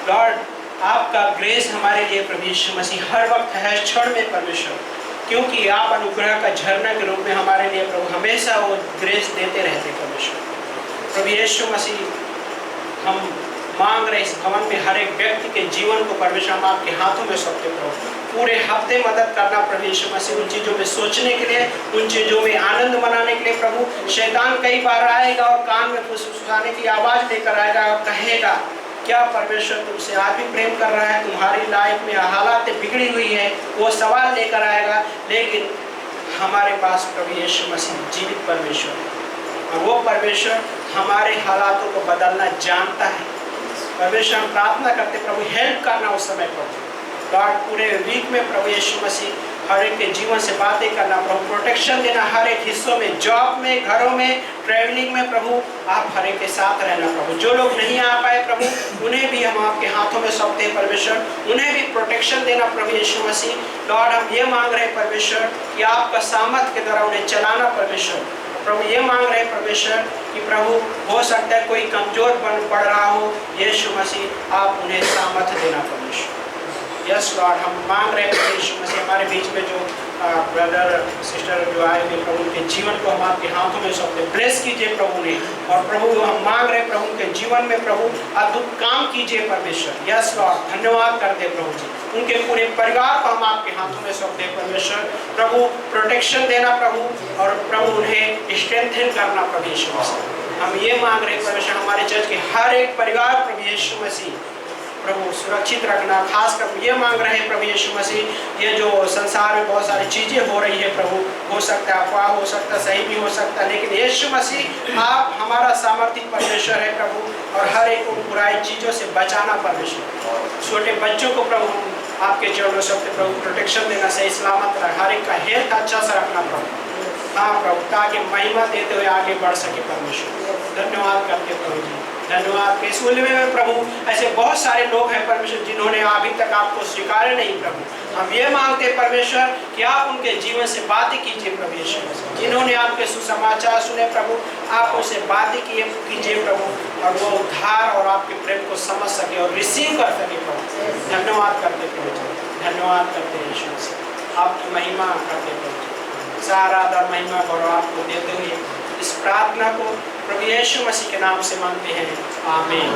लॉर्ड। आपका ग्रेस हमारे लिए प्रभु यीशु मसीह हर वक्त है, क्षण में परमेश्वर, क्योंकि आप अनुग्रह का झरना के रूप में हमारे लिए प्रभु हमेशा वो ग्रेस देते रहते परमेश्वर। प्रभु यीशु मसीह हम मांग रहे इस भवन में हर एक व्यक्ति के जीवन को परमेश्वर हम आपके हाथों में सौंपते प्रभु। पूरे हफ्ते मदद करना प्रभु यीशु मसीह, उन चीज़ों में सोचने के लिए, उन चीज़ों में आनंद मनाने के लिए प्रभु। शैतान कई बार आएगा और कान में फुसफुसाने की आवाज़ लेकर आएगा और कहेगा क्या परमेश्वर तुमसे आप ही प्रेम कर रहा है, तुम्हारी लाइफ में हालात बिगड़ी हुई है, वो सवाल लेकर आएगा। लेकिन हमारे पास प्रभु यीशु मसीह जीवित परमेश्वर है, और वो परमेश्वर हमारे हालातों को बदलना जानता है। परमेश्वर हम प्रार्थना करते प्रभु हेल्प करना उस समय प्रभु गॉड, पूरे वीक में प्रभु यीशु मसीह हर एक के जीवन से बातें करना प्रभु, प्रोटेक्शन देना हर एक हिस्सों में, जॉब में, घरों में, ट्रैवलिंग में प्रभु आप हर एक के साथ रहना प्रभु। जो लोग नहीं आ पाए प्रभु उन्हें भी हम आपके हाथों में सौंपते हैं परमेश्वर, उन्हें भी प्रोटेक्शन देना प्रभु यीशु मसीह। लॉर्ड हम ये मांग रहे हैं परमेश्वर कि आपका सामर्थ के द्वारा उन्हें चलाना परमेश्वर। प्रभु ये मांग रहे हैं परमेश्वर कि प्रभु हो सकता है कोई कमजोर पड़ रहा हो, यीशु मसीह आप उन्हें सामर्थ देना परमेश्वर। यस लॉर्ड हम मांग रहे हैं यीशु मसीह, हमारे बीच में जो ब्रदर सिस्टर जो आए हुए प्रभु उनके जीवन को हम आपके हाथों में सौंपते, ब्लेस कीजिए प्रभु ने। और प्रभु हम मांग रहे हैं प्रभु उनके जीवन में प्रभु अद्भुत काम कीजिए परमेश्वर। यस लॉर्ड धन्यवाद करते प्रभु जी, उनके पूरे परिवार को हम आपके हाथों में सौंपते हैं परमेश्वर। प्रभु प्रोटेक्शन देना प्रभु, और प्रभु उन्हें स्ट्रेंथन करना प्रभु यीशु मसीह। हम ये मांग रहे हैं परमेश्वर हमारे चर्च के हर एक परिवार प्रभु यीशु मसीह प्रभु सुरक्षित रखना। खास कर ये मांग रहे हैं प्रभु यीशु मसीह, ये जो संसार में बहुत सारी चीज़ें हो रही है प्रभु, हो सकता है अफवाह, हो सकता है सही भी हो सकता है, लेकिन यीशु मसीह आप हमारा सामर्थ्य परमेश्वर है प्रभु, और हर एक को बुराई चीज़ों से बचाना परमेश्वर। छोटे बच्चों को प्रभु आपके चरणों से प्रभु प्रोटेक्शन देना, सही सलामत रख, हर एक का हेल्थ अच्छा से रखना प्रभु। हाँ प्रभु, ताकि महिमा देते हुए आगे बढ़ सके परमेश्वर। धन्यवाद करते प्रभु जी, धन्यवाद। इस मूल्य में प्रभु ऐसे बहुत सारे लोग हैं परमेश्वर जिन्होंने अभी तक आपको स्वीकारा नहीं प्रभु। हम ये मांगते हैं परमेश्वर कि आप उनके जीवन से बातें कीजिए प्रभु यीशु मसीह। जिन्होंने आपके सुसमाचार सुने प्रभु, आप उनसे बातें कीजिए प्रभु, और वो उद्धार और आपके प्रेम को समझ सके और रिसीव कर सके प्रभु। धन्यवाद करते प्रभु जी, धन्यवाद करते यीशु मसीह, आपकी महिमा करते प्रभु जी। सारा आदर महिमा गौरव आपको देते हुए इस प्रार्थना को प्रभु यीशु मसीह के नाम से मांगते हैं, आमीन।